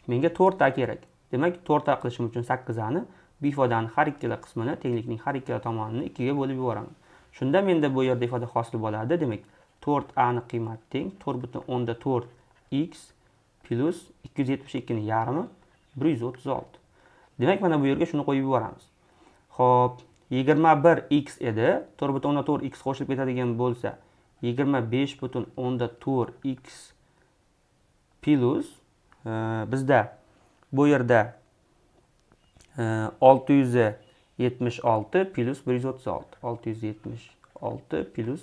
Menga 4a kerak. Demak, 4a qilishim uchun 8a ni bu ifodani har ikkala qismini, tenglikning har ikkala tomonini 2 ga bo'lib yuboraman. Shunda menda bu yerda ifoda hosil bo'ladi. Demak, 4a ni qiymati teng 4,4x plus 272 ni yarmi 136. Demak, mana bu yerga shuni qo'yib yuboramiz. Xo'p, 21x edi. 4,4x qo'shilib ketadigan bo'lsa, 25,4x plus bizda bu yerda 676 plus 136. 676 plus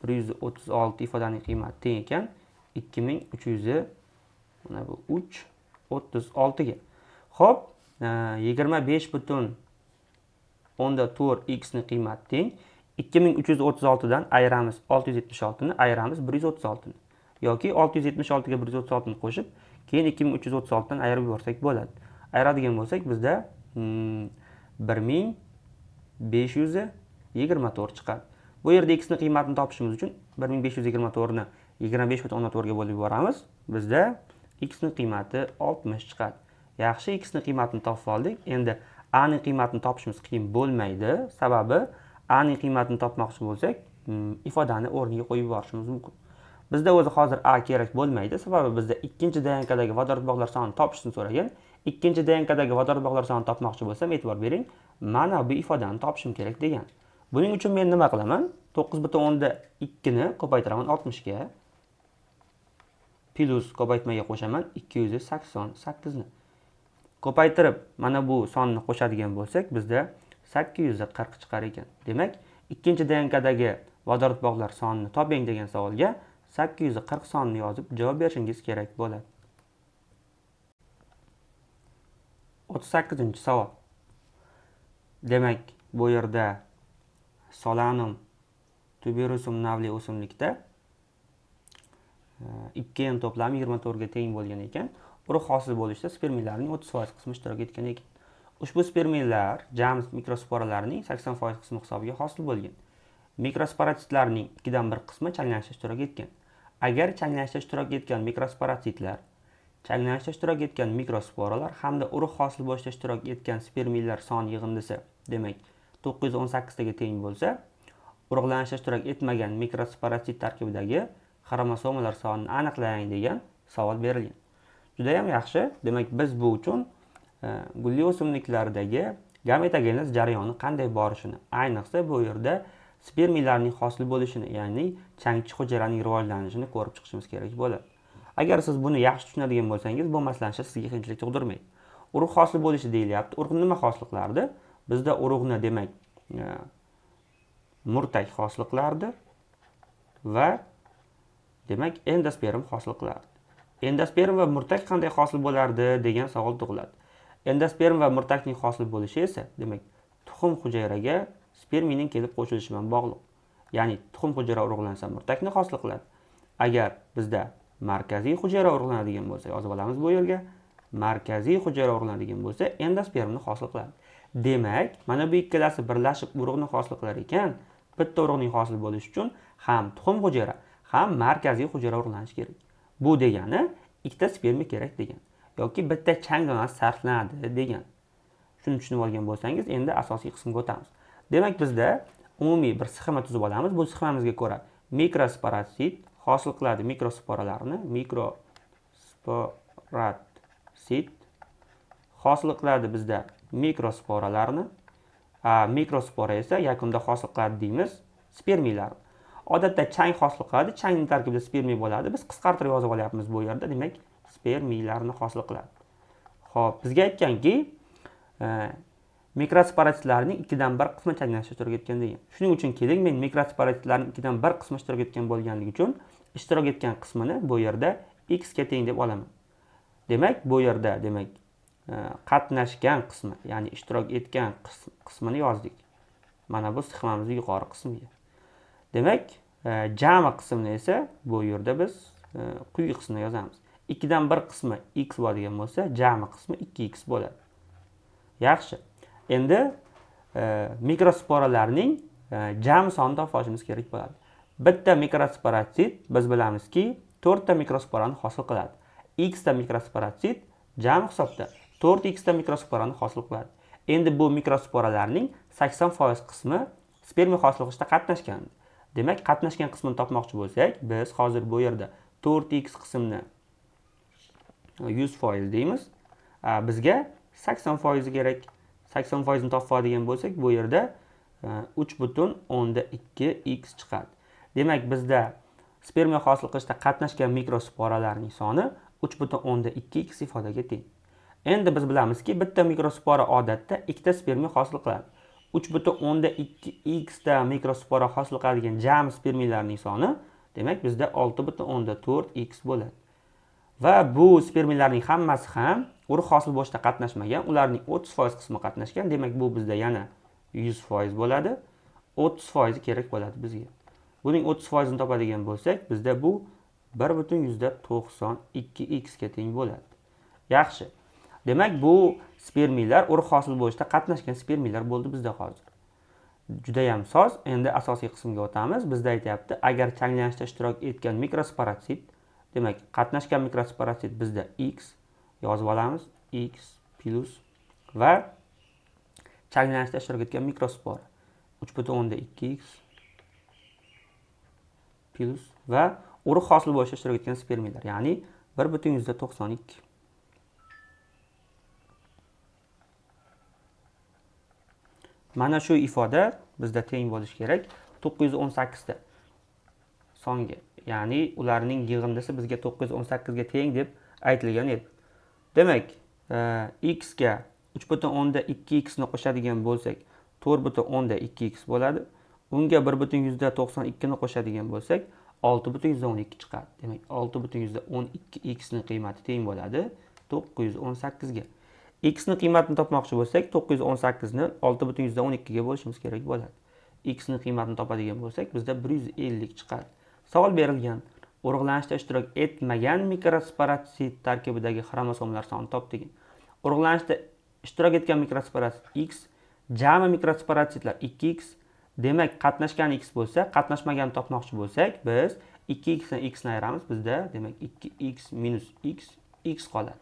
136 ifodaning qiymati teng ekan 2300, mana bu 336 ga. Xo'p, 25,4x ni qiymati teng 2336 dan ayiramiz 676 ni, ayiramiz 136 ni. Yoki 676 ga 136 ni qo'shib, keyin 2336 dan ayirib yuborsak bo'ladi. Ayiradigan bo'lsak bizda 1524 chiqadi. Bu yerda x ni qiymatini topishimiz uchun 1524 ni 25,4 ga bo'lib yuboramiz. Bizda x ni qiymati 60 chiqadi. Yaxshi, x ni qiymatini topib oldik. Endi a ning qiymatini topishimiz qiyin bo'lmaydi. Sababi a ning qiymatini topmoqchi bo'lsak, ifodani o'rniga qo'yib yuborishimiz mumkin. Bizda o'zi hozir a kerak bo'lmaydi. Sababi bizda ikkinchi DNKdagi vodorod bog'lar sonini topishni so'ragan. Ikkinchi DNKdagi vodorod bog'lar sonini topmoqchi bo'lsam, e'tibor bering, mana bu ifodani topishim kerak degan. Buning uchun men nima qilaman? 9,2 ni ko'paytiraman 60 ga. Plus ko'paytmaga qo'shaman 288 ni. Ko'paytirib mana bu sonni qo'shadigan bo'lsak, bizda 840 chiqar ekan. Demak, ikkinchi DNKdagi vodorod bog'lar sonini toping degan savolga 840 sonni yozib javob berishingiz kerak bo'ladi. 38-savol. Demak, bu yerda Solanum tuberosum navli o'simlikda 2n to'plami 24 ga teng bo'lgan ekan. Urug' hosil bo'lishda spermiylarning 30% qismi ishtirok etgan ekan. Ushbu spermiylar jami mikrosporalarning 80% qismi hisobiga hosil bo'lgan. Mikrosporatitlarning 2 dan 1 qismi changlanishda ishtirok etgan. Agar changlanishda ishtirok etgan mikrosporatitlar, changlanishda ishtirok etgan mikrosporalar hamda urug' hosil bo'lishda ishtirok etgan spermiylar son yig'indisi, demak 918 taga teng bo'lsa, urug'lanishda ishtirok etmagan mikrosporotit tarkibidagi xromosomalar sonini aniqlang degan savol berilgan. Juda ham yaxshi. Demak, biz bu uchun gulli o'simliklardagi gametogenez jarayoni qanday borishini, ayniqsa bu yerda spermiylarning hosil bo'lishini, ya'ni changchi hujayraning rivojlanishini ko'rib chiqishimiz kerak bo'ladi. Agar siz buni yaxshi tushunadigan bo'lsangiz, bu maslanishda sizga qiyinchilik tug'dirmaydi. Urug' hosil bo'lishi deyilyapti. Urug' nima hosil qilardi? Bizda urug'ni demak murtak hosil qilardi va demak endosperm hosil qilardi. Endosperm va murtak qanday hosil bo'lardi degan savol tug'iladi. Endosperm va murtakning hosil bo'lishi esa demak tuxum hujayraga spermiyning kelib qo'shilishi bilan bog'liq. Ya'ni tuxum hujayra urug'lansa murtakni hosil qiladi. Agar bizda markaziy hujayra urug'lanadigan bo'lsa, yozib olamiz bu yerga. Markaziy hujayra urug'lanadigan bo'lsa, endospermni hosil qiladi. Demak, mana bu ikkalasi birlashib urug'ni hosil qilar ekan, bitta urug'ning hosil bo'lishi uchun ham tuxum hujayra, ham markaziy hujayra urug'lanishi kerak. Bu degani ikkita spermiya kerak degan yoki bitta chang donasi sarflanadi degan. Shuni tushunib olgan bo'lsangiz, endi asosiy qismga o'tamiz. Demak, bizda umumiy bir sxema tuzib olamiz. Bu sxemamizga ko'ra mikrosporotit hosil qiladi mikrosporalarni, mikrosporotit hosil qiladi bizda mikrosporalarni, mikrospora esa yakunda hosil qiladi deymiz spermiylarni. Odatda chang hosil qiladi, changning tarkibida spermiya bo'ladi. Biz qisqartirib yozib olyapmiz bu yerda, demak spermiylarni hosil qiladi. Xo'p, bizga aytganki, mikrosporatitlarning 2 dan 1 qismi changlanishda ishtirok etgan degan. Shuning uchun keling, men mikrosporatitlarning 2 dan 1 qismi ishtirok etgan bo'lganligi uchun ishtirok etgan qismini bu yerda x ga teng deb olaman. Demak, bu yerda demak qatnashgan qismi, ya'ni ishtirok etgan qismini yozdik. Mana bu sxemamizning yuqori qismiga. Demak, jami qismini esa bu yerda biz quyi qismini yozamiz. 2 dan 1 qismi x bo'ladigan bo'lsa, jami qismi 2x bo'ladi. Yaxshi. Endi mikrosporalarning jami sonini topib olishimiz kerak bo'ladi. Bitta mikrosporatsit biz bilamizki 4 ta mikrosporani hosil qiladi. X ta mikrosporatsit jami hisobda 4x ta mikrosporani hosil qiladi. Endi bu mikrosporalarning 80% qismi spermiya hosil qilishda qatnashgan. Demak, qatnashgan qismini topmoqchi bo'lsak, biz hozir bu yerda 4x qismini 100% deymiz. Bizga 80% kerak. 80% ni topib oladigan bo'lsak, bu yerda 3,2x chiqadi. Demak, bizda spermiya hosil qilishda qatnashgan mikrosporalarning soni 3,2x ifodaga teng. Endi biz bilamizki, bitta mikrospora odatda 2 ta spermiya hosil qiladi. 3,2x ta mikrospora hosil qiladigan jami spermiyalarning soni, demak, bizda 6,4x bo'ladi. Va bu spermiyalarning hammasi ham urug' hosil bo'lishda qatnashmagan, ularning 30% qismi qatnashgan. Demak, bu bizda yana 100% bo'ladi. 30% kerak bo'ladi bizga. Buning 30% ni topadigan bo'lsak, bizda bu 1,92x ga teng bo'ladi. Yaxshi. Demak, bu spermiyalar urug' hosil bo'lishda qatnashgan spermiyalar bo'ldi bizda hozir. Juda ham soz. Endi asosiy qismga o'tamiz. Bizda aytayapti, agar changlanishda ishtirok etgan mikrosporatsit, demak, qatnashgan mikrosporatsit bizda x yozib olamiz, x plus va changlanishda ishtirok etgan mikrospora 3,2x plus va urug' hosil bo'lishda ishtirok etgan spermiyalar, ya'ni 1,92. Mana shu ifoda bizda teng bo'lishi kerak 918 ta songa. Ya'ni ularning yig'indisi bizga 918 ga teng deb aytilgan edi. Demak, x ga 3,2x ni qo'shadigan bo'lsak, 4,2x bo'ladi. Unga 1,92 ni qo'shadigan bo'lsak, 6,12 chiqadi. Demak, 6,12x ni qiymati teng bo'ladi 918 ga. X ni qiymatini topmoqchi bo'lsak, 918 ni 6,12 ga bo'lishimiz kerak bo'ladi. X ni qiymatini topadigan bo'lsak, bizda 150 chiqadi. Savol berilgan. Urug'lanishda ishtirok etmagan mikrosporatsit tarkibidagi xromosomlar sonini top degan. Urug'lanishda ishtirok etgan mikrosporatsit X, jami mikrosporatsitlar 2x. Demak, qatnashgan x bo'lsa, qatnashmagan topmoqchi bo'lsak, biz 2x dan x ni ayiramiz. Bizda demak 2x minus x qoladi.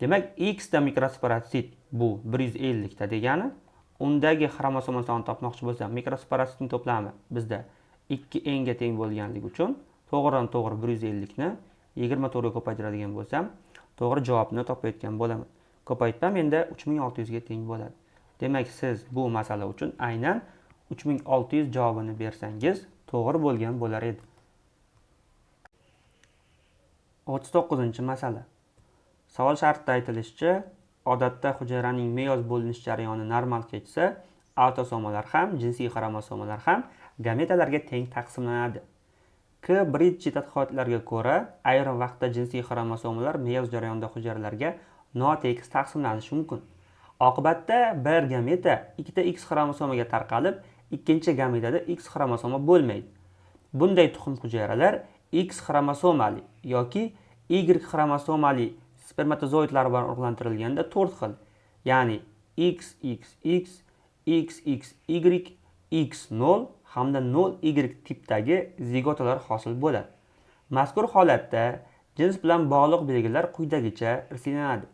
Demak, x ta mikrosporatsit bu 150 ta degani, undagi xromosoma sonini topmoqchi bo'lsam, mikrosporatsitning to'plami bizda 2n ga teng bo'lganligi uchun to'g'ridan-to'g'ri 150 ni 24 ga ko'paytiradigan bo'lsam, to'g'ri javobni topayotgan bo'laman. Ko'paytmam endi 3600 ga teng bo'ladi. Demak, siz bu masala uchun aynan 3600 javobini bersangiz to'g'ri bo'lgan bo'lar edi. 39-masala. Savol shartida aytilishicha, odatda hujayraning meyoz bo'linish jarayoni normal kechsa, avtosomalar ham, jinsiy xromosomalar ham gametalarga teng taqsimlanadi. Bridge tadqiqotlariga ko'ra, ayrim vaqtda jinsiy xromosomalar meyoz jarayonida hujayralarga notekis taqsimlanishi mumkin. Oqibatda bir gameta ikkita X xromosomaga tarqalib, ikkinchi gametada X xromosoma bo'lmaydi. Bunday tuxum hujayralar X xromosomali yoki Y xromosomali spermatozoidlar bilan urug'lantirilganda 4 xil, ya'ni XXX, XXY, X0 hamda 0Y tipdagi zigotalar hosil bo'ladi. Mazkur holatda jins bilan bog'liq belgilar quyidagicha irsilanadi.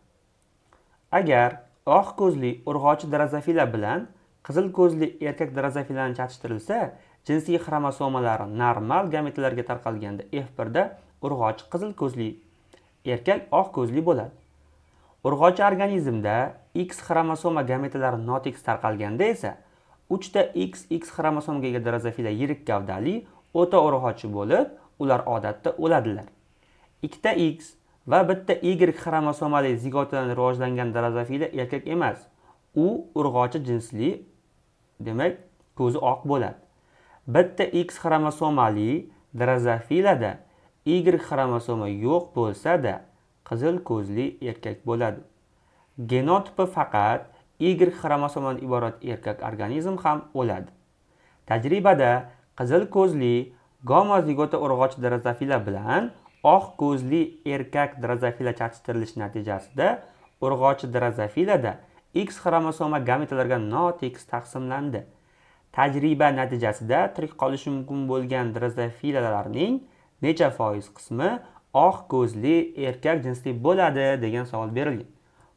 Agar oq ko'zli urg'ochi drozofila bilan qizil ko'zli erkak drozofilani chatishtirilsa, jinsiy xromosomalari normal gametalarga tarqalganda F1 da urg'ochi qizil ko'zli erkak oq ko'zli bo'ladi. Urg'ochi organizmda X xromosoma gametalari notekis tarqalganda esa 3 ta XX xromosomaga ega drozofila yirik gavdali o'ta urg'ochi bo'lib, ular odatda o'ladilar. 2 ta X va bitta Y xromosomali zigotadan rivojlangan drozofila erkak emas. U urg'ochi jinsli, demak, ko'zi oq bo'ladi. Bitta X xromosomali drozofilada Y xromosoma yo'q bo'lsa-da, qizil ko'zli erkak bo'ladi. Genotipi faqat Y xromosomadan iborat erkak organizm ham o'ladi. Tajribada qizil ko'zli gomozigota urg'ochi drozofila bilan oq ko'zli erkak drozofila chatishtirilishi natijasida urg'ochi drozofilada X xromosoma gametalarga notekis taqsimlandi. Tajriba natijasida tirik qolishi mumkin bo'lgan drozofilalarning necha foiz qismi oq ko'zli erkak jinsli bo'ladi degan savol berilgan.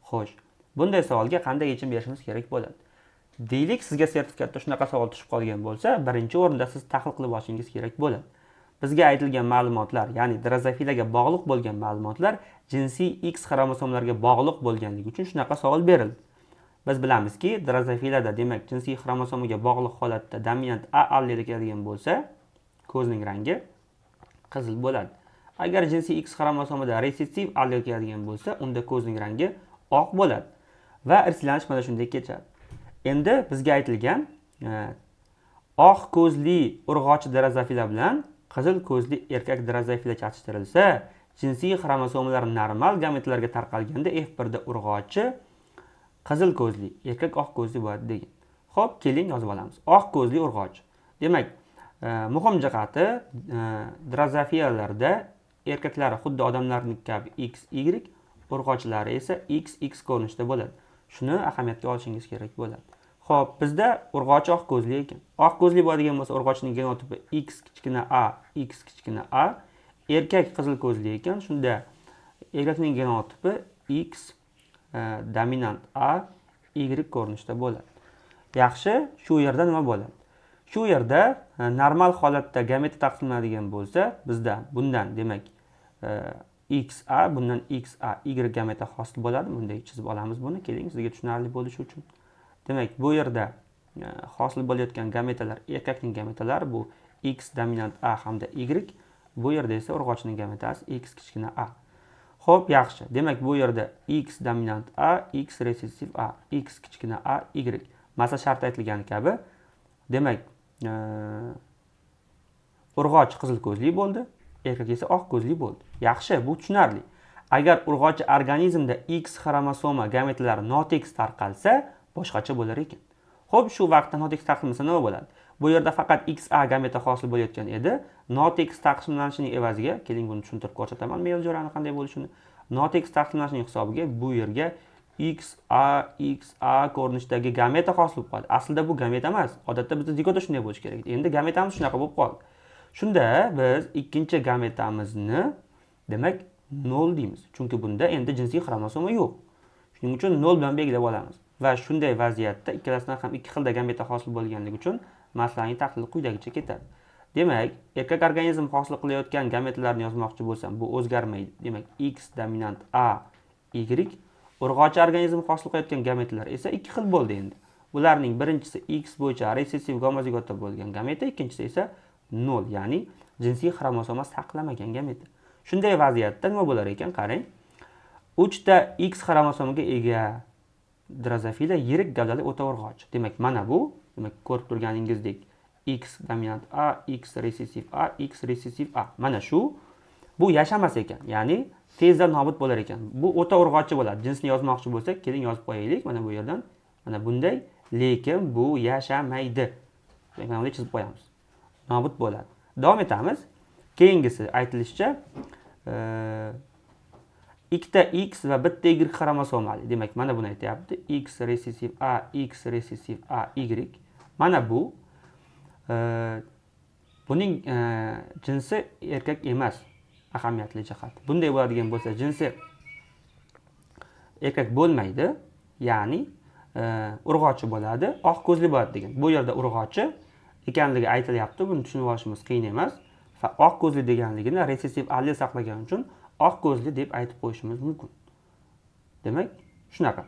Xo'sh, bunday savolga qanday yechim berishimiz kerak bo'ladi? Deylik, sizga sertifikatda shunaqa savol tushib qolgan bo'lsa, birinchi o'rinda siz tahlil qilib olishingiz kerak bo'ladi. Bizga aytilgan ma'lumotlar, ya'ni drozofilaga bog'liq bo'lgan ma'lumotlar jinsiy X xromosomalarga bog'liq bo'lganligi uchun shunaqa savol berildi. Biz bilamizki, drozofilada, demak, jinsiy xromosomaga bog'liq holatda dominant A alleli keladigan bo'lsa, ko'zning rangi qizil bo'ladi. Agar jinsiy X xromosomada resessiv allel keladigan bo'lsa, unda ko'zning rangi oq bo'ladi va irslanish mana shunday kechadi. Endi bizga aytilgan oq ko'zli urg'ochi drozofila bilan qizil ko'zli erkak drozofila chatishtirilsa, jinsiy xromosomalar normal gametlarga tarqalganda F1 da urg'ochi qizil ko'zli erkak oq ko'zli bo'ladi degan. Xo'p, keling yozib olamiz. Oq ko'zli urg'ochi. Demak, muhim jihati drozofilalarda erkaklari xuddi odamlarning kabi XY, urg'ochilari esa XX ko'rinishda bo'ladi. Shuni ahamiyatga olishingiz kerak bo'ladi. Xo'p, bizda urg'ochi oq ko'zli ekan. Oq ko'zli bo'ladigan bo'lsa, urg'ochining genotipi X kichkina a, X kichkina a. Erkak qizil ko'zli ekan. Shunda erkakning genotipi X dominant a, Y ko'rinishda bo'ladi. Yaxshi, shu yerda nima bo'ladi? Shu yerda normal holatda gameta taqsimlanadigan bo'lsa, bizda bundan, demak, XA, bundan XA, Y gameta hosil bo'ladi. Bunday chizib olamiz buni. Keling, sizga tushunarli bo'lishi uchun. Demak, bu yerda hosil bo'layotgan gametalar, erkakning gametalari bu X dominant A hamda Y. Bu yerda esa urg'ochining gametasi X kichkina a. Xo'p, yaxshi. Demak, bu yerda X dominant A, X resessiv A, X kichkina a, Y. Masa sharti aytilgani kabi, demak, urg'ochi qizil ko'zli bo'ldi, erkak esa oq ko'zli bo'ldi. Yaxshi, bu tushunarli. Agar urg'ochi organizmda X xromosoma gametalari notekis tarqalsa, boshqacha bo'lar ekan. Xo'p, shu vaqtda notekis taqsimlansa nima bo'ladi? Bu yerda faqat XA gameta hosil bo'layotgan edi. Notekis taqsimlanishining evaziga, keling buni tushuntirib ko'rsataman, me'yor jarayoni qanday bo'lishini. Notekis taqsimlanishining hisobiga bu yerga XA ko'rinishdagi gameta hosil bo'lib qoldi. Aslida bu gameta emas. Odatda bizda zigota shunday bo'lishi kerak. Endi gametamiz shunaqa bo'lib qoldi. Shunda biz ikkinchi gametamizni, demak, 0 deymiz. Chunki bunda endi jinsiy xromosoma yo'q. Shuning uchun 0 bilan belgilab olamiz. Va shunday vaziyatda ikkalasidan ham ikki xilda gameta hosil bo'lganligi uchun masalaning tahlili quyidagicha ketadi. Demak, erkak organizm hosil qilayotgan gametalarni yozmoqchi bo'lsam, bu o'zgarmaydi. Demak, X dominant A, Y. Urg'ochi organizm hosil qilayotgan gametalar esa ikki xil bo'ldi endi. Ularning birinchisi X bo'yicha resessiv gomozigota bo'lgan gameta, ikkinchisi esa 0, ya'ni jinsiy xromosoma saqlamagan gameta. Shunday vaziyatda nima bo'lar ekan? Qarang. 3 ta X xromosomaga ega drozofila yirik gavdali o'ta urg'ochi. Demak, mana bu, demak, ko'rib turganingizdek X dominant A, X resessiv A, X resessiv A. Mana shu, bu yashamas ekan. Ya'ni tezda nobud bo'lar ekan. Bu o'ta urg'ochi bo'ladi. Jinsni yozmoqchi bo'lsak, keling yozib qo'yaylik. Mana bu yerdan, mana bunday, lekin bu yashamaydi. Mana bunday chizib qo'yamiz. Nobud bo'ladi. Davom etamiz. Keyingisi aytilishicha, ikkita X va bitta Y xromosomali. Demak, mana buni aytyapti. X resessiv A, X resessiv A, Y. Mana bu buning jinsi erkak emas, ahamiyatli jihat. Bunday bo'ladigan bo'lsa, jinsi erkak bo'lmaydi, ya'ni urg'ochi bo'ladi, oq ko'zli bo'ladi degan. Bu yerda urg'ochi ekanligi aytilyapti, buni tushunib olishimiz qiyin emas. Oq ko'zli deganligini resessiv allel saqlagan uchun oq ko'zli deb aytib qo'yishimiz mumkin. Demak, shunaqa.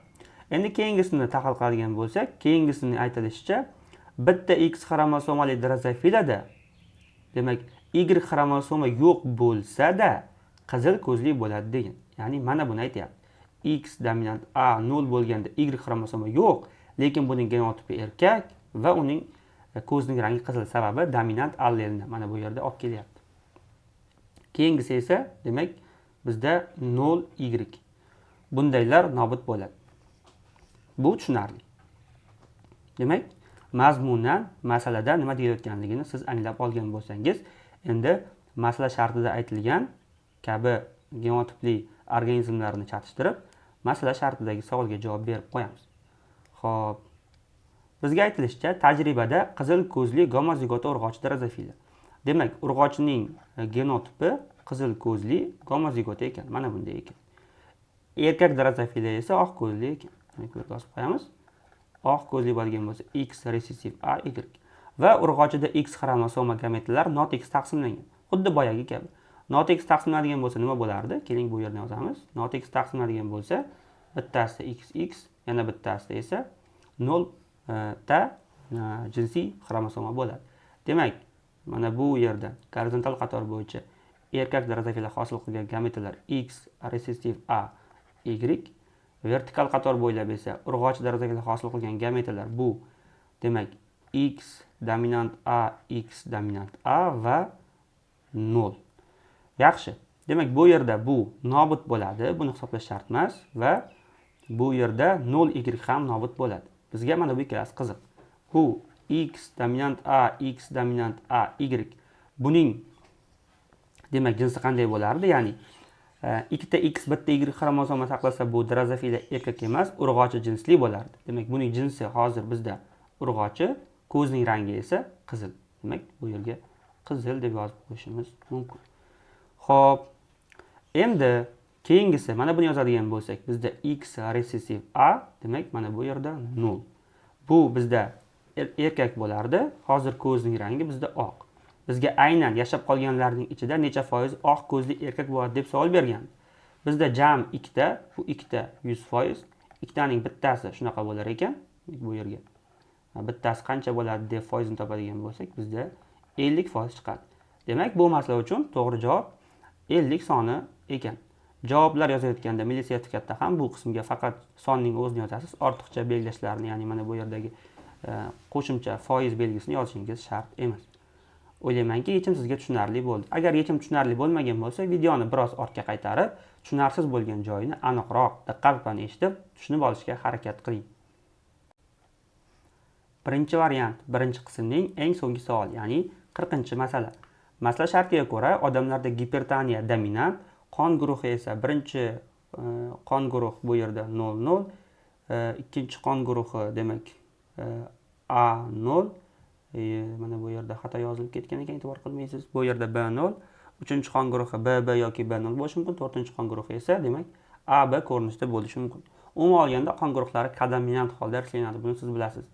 Endi keyingisini tahlil qiladigan bo'lsak, keyingisini aytilishicha, bitta X xromosomali drozofilada, demak, Y xromosoma yo'q bo'lsa-da, qizil ko'zli bo'ladi degan. Ya'ni mana buni aytyapti. X dominant A 0 bo'lganda Y xromosoma yo'q, lekin buning genotipi erkak va uning ko'zning rangi qizil, sababi dominant allelni mana bu yerda olib kelyapti. Keyingisi esa, demak, bizda 0Y. Bundaylar nobud bo'ladi. Bu tushunarli. Demak, mazmunan masalada nima deyayotganligini siz anglab olgan bo'lsangiz, endi masala shartida aytilgan kabi genotipli organizmlarni chatishtirib, masala shartidagi savolga javob berib qo'yamiz. Xo'p, bizga aytilishicha, tajribada qizil ko'zli gomozigota urg'ochi drozofila. Demak, urg'ochining genotipi qizil ko'zli gomozigota ekan. Mana bunday ekan. Erkak drozofila esa oq ko'zli ekan. Demak, bu yerga yozib qo'yamiz. Oq ko'zli bo'lgan bo'lsa X resessiv A, Y. Va urg'ochida X xromosoma gametlar not X taqsimlangan. Xuddi boyagi kabi. Not X taqsimlanadigan bo'lsa nima bo'lardi? Keling bu yerni yozamiz. Not X taqsimlanadigan bo'lsa, bittasida XX, yana bittasida esa 0 ta jinsiy xromosoma bo'ladi. Demak, mana bu yerda gorizontal qator bo'yicha erkak drozofila hosil qilgan gametlar X resessiv A, Y, vertikal qator bo'ylab esa urg'ochi drozofila hosil qilgan gametlar bu, demak, X dominant A, X dominant A va 0. Yaxshi. Demak, bu yerda bu nobud bo'ladi. Buni hisoblash shart emas va bu yerda 0Y ham nobud bo'ladi. Bizga mana bu ikkalasi qiziq. Bu X dominant A, X dominant A, Y. Buning demak jinsi qanday bo'lardi? Ya'ni ikkita X, bitta Y xromosoma saqlasa, bu drozofila erkak emas, urg'ochi jinsli bo'lardi. Demak, buning jinsi hozir bizda urg'ochi, ko'zning rangi esa qizil. Demak, bu yerga qizil deb yozib qo'yishimiz mumkin. Xo'p, endi keyingisi, mana buni yozadigan bo'lsak, bizda X resessiv A, demak, mana bu yerda 0. Bu bizda erkak bo'lardi. Hozir ko'zning rangi bizda oq. Bizga aynan yashab qolganlarning ichida necha foiz oq ko'zli erkak bo'ladi deb savol bergan. Bizda jam ikkita, bu ikkita 100%, ikkitaning bittasi shunaqa bo'lar ekan. Bu yerga bittasi qancha bo'ladi deb foizini topadigan bo'lsak, bizda 50% chiqadi. Demak, bu masala uchun to'g'ri javob 50 soni ekan. Javoblar yozayotganda milliy sertifikatda ham bu qismga faqat sonning o'zini yozasiz. Ortiqcha belgilashlarni, ya'ni mana bu yerdagi qo'shimcha foiz belgisini yozishingiz shart emas. O'ylaymanki, yechim sizga tushunarli bo'ldi. Agar yechim tushunarli bo'lmagan bo'lsa, videoni biroz ortga qaytarib, tushunarsiz bo'lgan joyini aniqroq, diqqat bilan eshitib, tushunib olishga harakat qiling. Birinchi variant, birinchi qismning eng so'nggi savol, ya'ni 40-masala. Masala shartiga ko'ra, odamlarda gipertoniya dominant, qon guruhi esa birinchi qon guruh bu yerda 00, ikkinchi qon guruhi demak A0, mana bu yerda xato yozilib ketgan ekan, e'tibor qilmaysiz. Bu yerda B0, uchinchi qon guruhi BB yoki B0 bo'lishi mumkin, to'rtinchi qon guruhi esa demak AB ko'rinishda bo'lishi mumkin. Umuman olganda qon guruhlari kodominant holda irklanadi, buni siz bilasiz.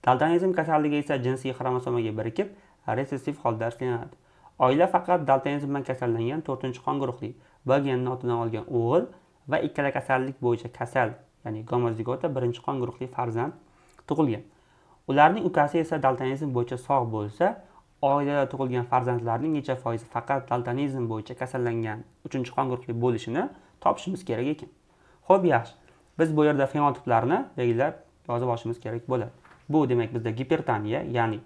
Daltonizm kasalligi esa jinsiy xromosomaga birikib, resessiv holda irklanadi. Oila faqat daltonizm bilan kasallangan 4-qon guruhli bo'lgan notadan olgan o'g'il va ikkala kasallik bo'yicha kasal, ya'ni gomozigota 1-qon guruhli farzand tug'ilgan. Ularning ukasi esa daltonizm bo'yicha sog' bo'lsa, oilada tug'ilgan farzandlarning necha foizi faqat daltonizm bo'yicha kasallangan 3-qon guruhli bo'lishini topishimiz kerak ekan. Xo'p, yaxshi. Biz bu yerda fenotiplarni belgilab yozib olishimiz kerak bo'ladi. Bu demak bizda gipertoniya, ya'ni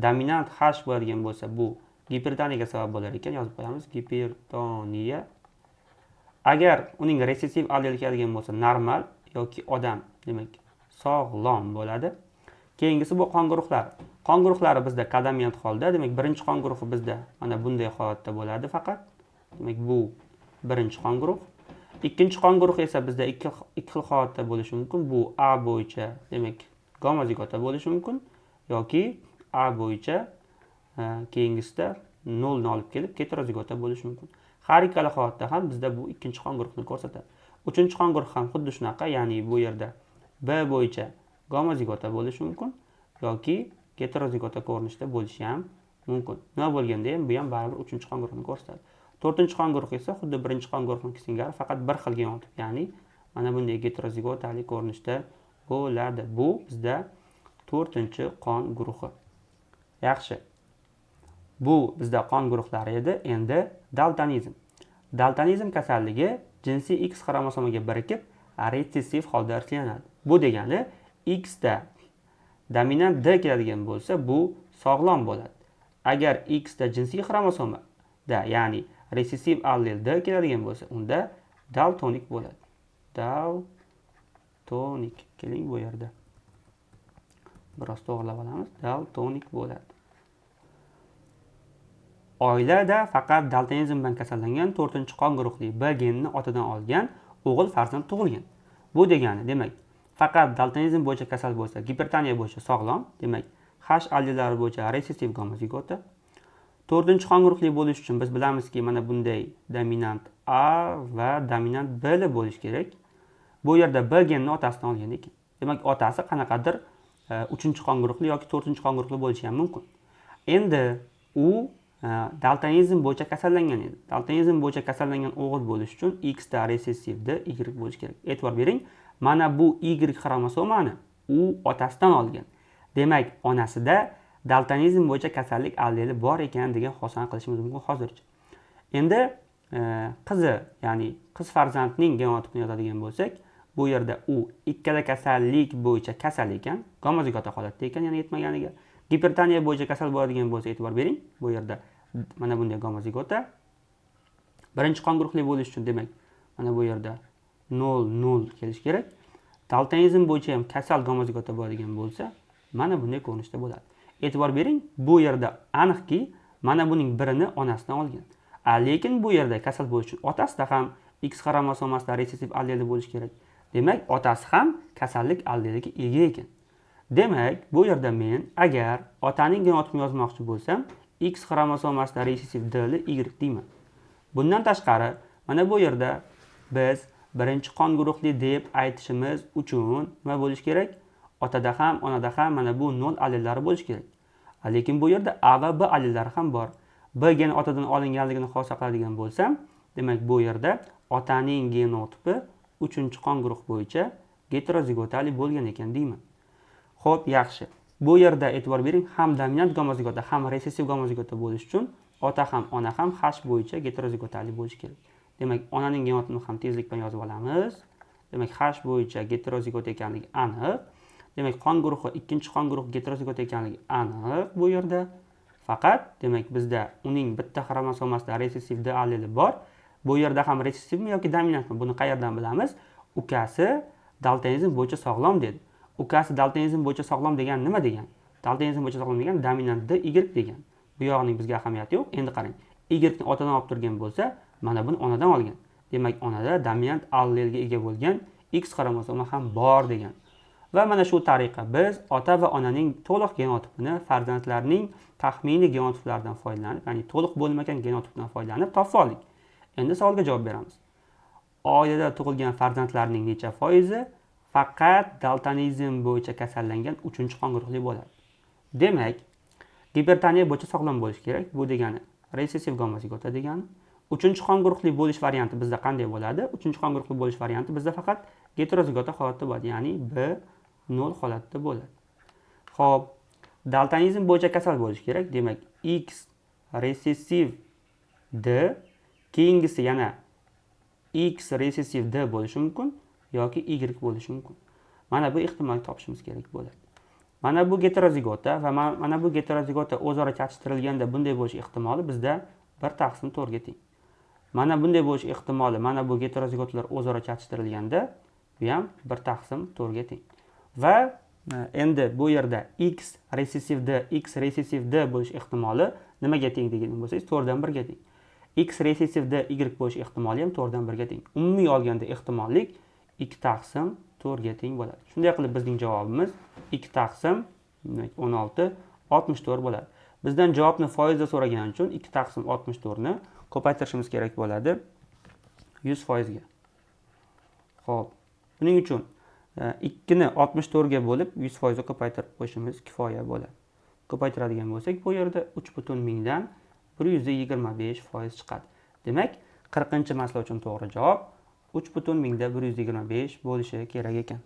dominant H bo'ladigan bo'lsa, bu gipertoniyaga sabab bo'lar ekan, yozib qo'yamiz. Gipertoniya. Agar uning resessiv alleli keladigan bo'lsa, normal yoki odam, demak sog'lom bo'ladi. Keyingisi bu qon guruhlari. Qon guruhlari bizda kodominant holda, demak birinchi qon guruhi bizda mana bunday holatda bo'ladi faqat. Demak bu birinchi qon guruh. Ikkinchi qon guruhi esa bizda ikki xil holatda bo'lishi mumkin. Bu A bo'yicha, demak gomozigota bo'lishi mumkin yoki A bo'yicha keyingisida 0 ni olib kelib heterozigota bo'lishi mumkin. Har ikkala holatda ham bizda bu ikkinchi qon guruhini ko'rsatadi. Uchinchi qon guruhi ham xuddi shunaqa, ya'ni bu yerda B bo'yicha gomozigota bo'lishi mumkin yoki heterozigota ko'rinishda bo'lishi ham mumkin. Nima bo'lganda ham bu ham baribir uchinchi qon guruhini ko'rsatadi. To'rtinchi qon guruhi esa xuddi birinchi qon guruhining singari, faqat bir xil genotip, ya'ni mana bunday heterozigotali ko'rinishda bo'ladi. Bu bizda 4-qon guruhi. Yaxshi. Bu bizda qon guruhlari edi. Endi daltonizm. Daltonizm kasalligi jinsiy X xromosomaga birikib, resessiv holda irklanadi. Bu degani X da dominant D keladigan bo'lsa, bu sog'lom bo'ladi. Agar X da jinsiy xromosoma da, ya'ni resessiv allel D keladigan bo'lsa, unda daltonik bo'ladi. Daltonik. Keling bu yerda biroz to'g'rilab olamiz. Daltonik bo'ladi. Oilada faqat daltonizm bilan kasallangan 4-qon guruhli B genini otadan olgan o'g'il farzand tug'ilgan. Bu degani, demak, faqat daltonizm bo'yicha kasal bo'lsa, gipertoniya bo'yicha sog'lom, demak, H allellari bo'yicha resessiv gomozigota. 4-qon guruhli bo'lish uchun biz bilamizki, mana bunday dominant A va dominant B bo'lish kerak. Bu yerda B genini otasidan olgan ekan. Demak, otasi qanaqadir 3-qon guruhli yoki 4-qon guruhli bo'lishi ham mumkin. Endi u daltonizm bo'yicha kasallangan edi. Daltonizm bo'yicha kasallangan o'g'il bo'lish uchun X da resessivda Y bo'lish kerak. E'tibor bering, mana bu Y xromosomani u otasidan olgan. Demak, onasida daltonizm bo'yicha kasallik alleli bor ekan degan xulosa qilishimiz mumkin hozircha. Endi qizi, ya'ni qiz farzandning genotipini yozadigan bo'lsak, bu yerda u ikkala kasallik bo'yicha kasal ekan, gomozigota holatda ekan, ya'ni yetmaganiga. Gipertoniya bo'yicha kasal bo'ladigan bo'lsa, e'tibor bering, bu yerda mana bunday gomozigota. 1-qon guruhli bo'lish uchun, demak, mana bu yerda 0 kelish kerak. Daltonizm bo'yicha ham kasal gomozigota bo'ladigan bo'lsa, mana bunday ko'rinishda bo'ladi. E'tibor bering, bu yerda aniqki, mana buning birini onasidan olgan. Lekin bu yerda kasal bo'lish uchun otasida ham X xromosomasida resessiv alleli bo'lish kerak. Demak, otasi ham kasallik alleliga ega ekan. Demak, bu yerda men agar otaning genotipini yozmoqchi bo'lsam, X xromosomasida resessiv D Y deyman. Bundan tashqari, mana bu yerda biz 1-qon guruhli deb aytishimiz uchun nima bo'lish kerak? Otada ham, onada ham mana bu 0 allellari bo'lish kerak. Lekin bu yerda A va B allellari ham bor. B geni otadan olinganligini xulosa qiladigan bo'lsam, demak, bu yerda otaning genotipi 3-qon guruh bo'yicha heterozigotali bo'lgan ekan deyman. Xo'p, yaxshi. Bu yerda e'tibor bering, ham dominant gomozigota, ham resessiv gomozigota bo'lish uchun ota ham, ona ham H bo'yicha heterozigotali bo'lish kerak. Demak, onaning genotipini ham tezlik bilan yozib olamiz. Demak, H bo'yicha heterozigota ekanligi aniq. Demak, qon guruhi 2-qon guruh heterozigota ekanligi aniq bu yerda. Faqat, demak, bizda uning bitta xromosomasida resessiv D alleli bor. Bu yerda ham resessivmi yoki dominantmi? Buni qayerdan bilamiz? Ukasi daltonizm bo'yicha sog'lom dedi. Ukasi daltonizm bo'yicha sog'lom degan nima degan? Daltonizm bo'yicha sog'lom degan dominant D Y degan. Bu yog'ining bizga ahamiyati yo'q. Endi qarang. Y ni otadan olib turgan bo'lsa, mana buni onadan olgan. Demak, onada dominant allelga ega bo'lgan X xromosoma ham bor degan. Va mana shu tariqa biz ota va onaning to'liq genotipini farzandlarning taxminiy genotiplaridan foydalanib, ya'ni to'liq bo'lmagan genotipdan foydalanib topib oldik. Endi savolga javob beramiz. Oilada tug'ilgan farzandlarning necha foizi faqat daltonizm bo'yicha kasallangan 3-qon guruhli bo'ladi? Demak, gipertoniya bo'yicha sog'lom bo'lish kerak. Bu degani resessiv gomozigota degani. 3-qon guruhli bo'lish varianti bizda qanday bo'ladi? 3-qon guruhli bo'lish varianti bizda faqat heterozigota holatda bo'ladi, ya'ni B0 holatda bo'ladi. Xo'p, daltonizm bo'yicha kasal bo'lish kerak. Demak, X resessiv D, keyingisi yana X resessiv D bo'lishi mumkin yoki Y bo'lishi mumkin. Mana bu ehtimolni topishimiz kerak bo'ladi. Mana bu heterozigota va mana bu heterozigota o'zaro chatishtirilganda bunday bo'lish ehtimoli bizda 1/4 ga teng. Mana bunday bo'lish ehtimoli, mana bu heterozigotlar o'zaro chatishtirilganda bu ham 1/4 ga teng. Va endi bu yerda X resessiv D, X resessiv D bo'lish ehtimoli nimaga teng degan bo'lsangiz, 4/1 ga teng. X resessiv D, Y bo'lish ehtimoli ham 4/1 ga teng. Umumiy olganda ehtimollik 2/4 ga teng bo'ladi. Shunday qilib bizning javobimiz 2/16 64 bo'ladi. Bizdan javobni foizda so'ragani uchun 2/64 ni ko'paytirishimiz kerak bo'ladi 100% ga. Xo'p, buning uchun 2 ni 64 ga bo'lib 100% ga ko'paytirib qo'yishimiz kifoya bo'ladi. Ko'paytiradigan bo'lsak, bu yerda 3,1 mingdan 125% chiqadi. Demak, 40-masala uchun to'g'ri javob 3,1 mingda 125 bo'lishi kerak ekan.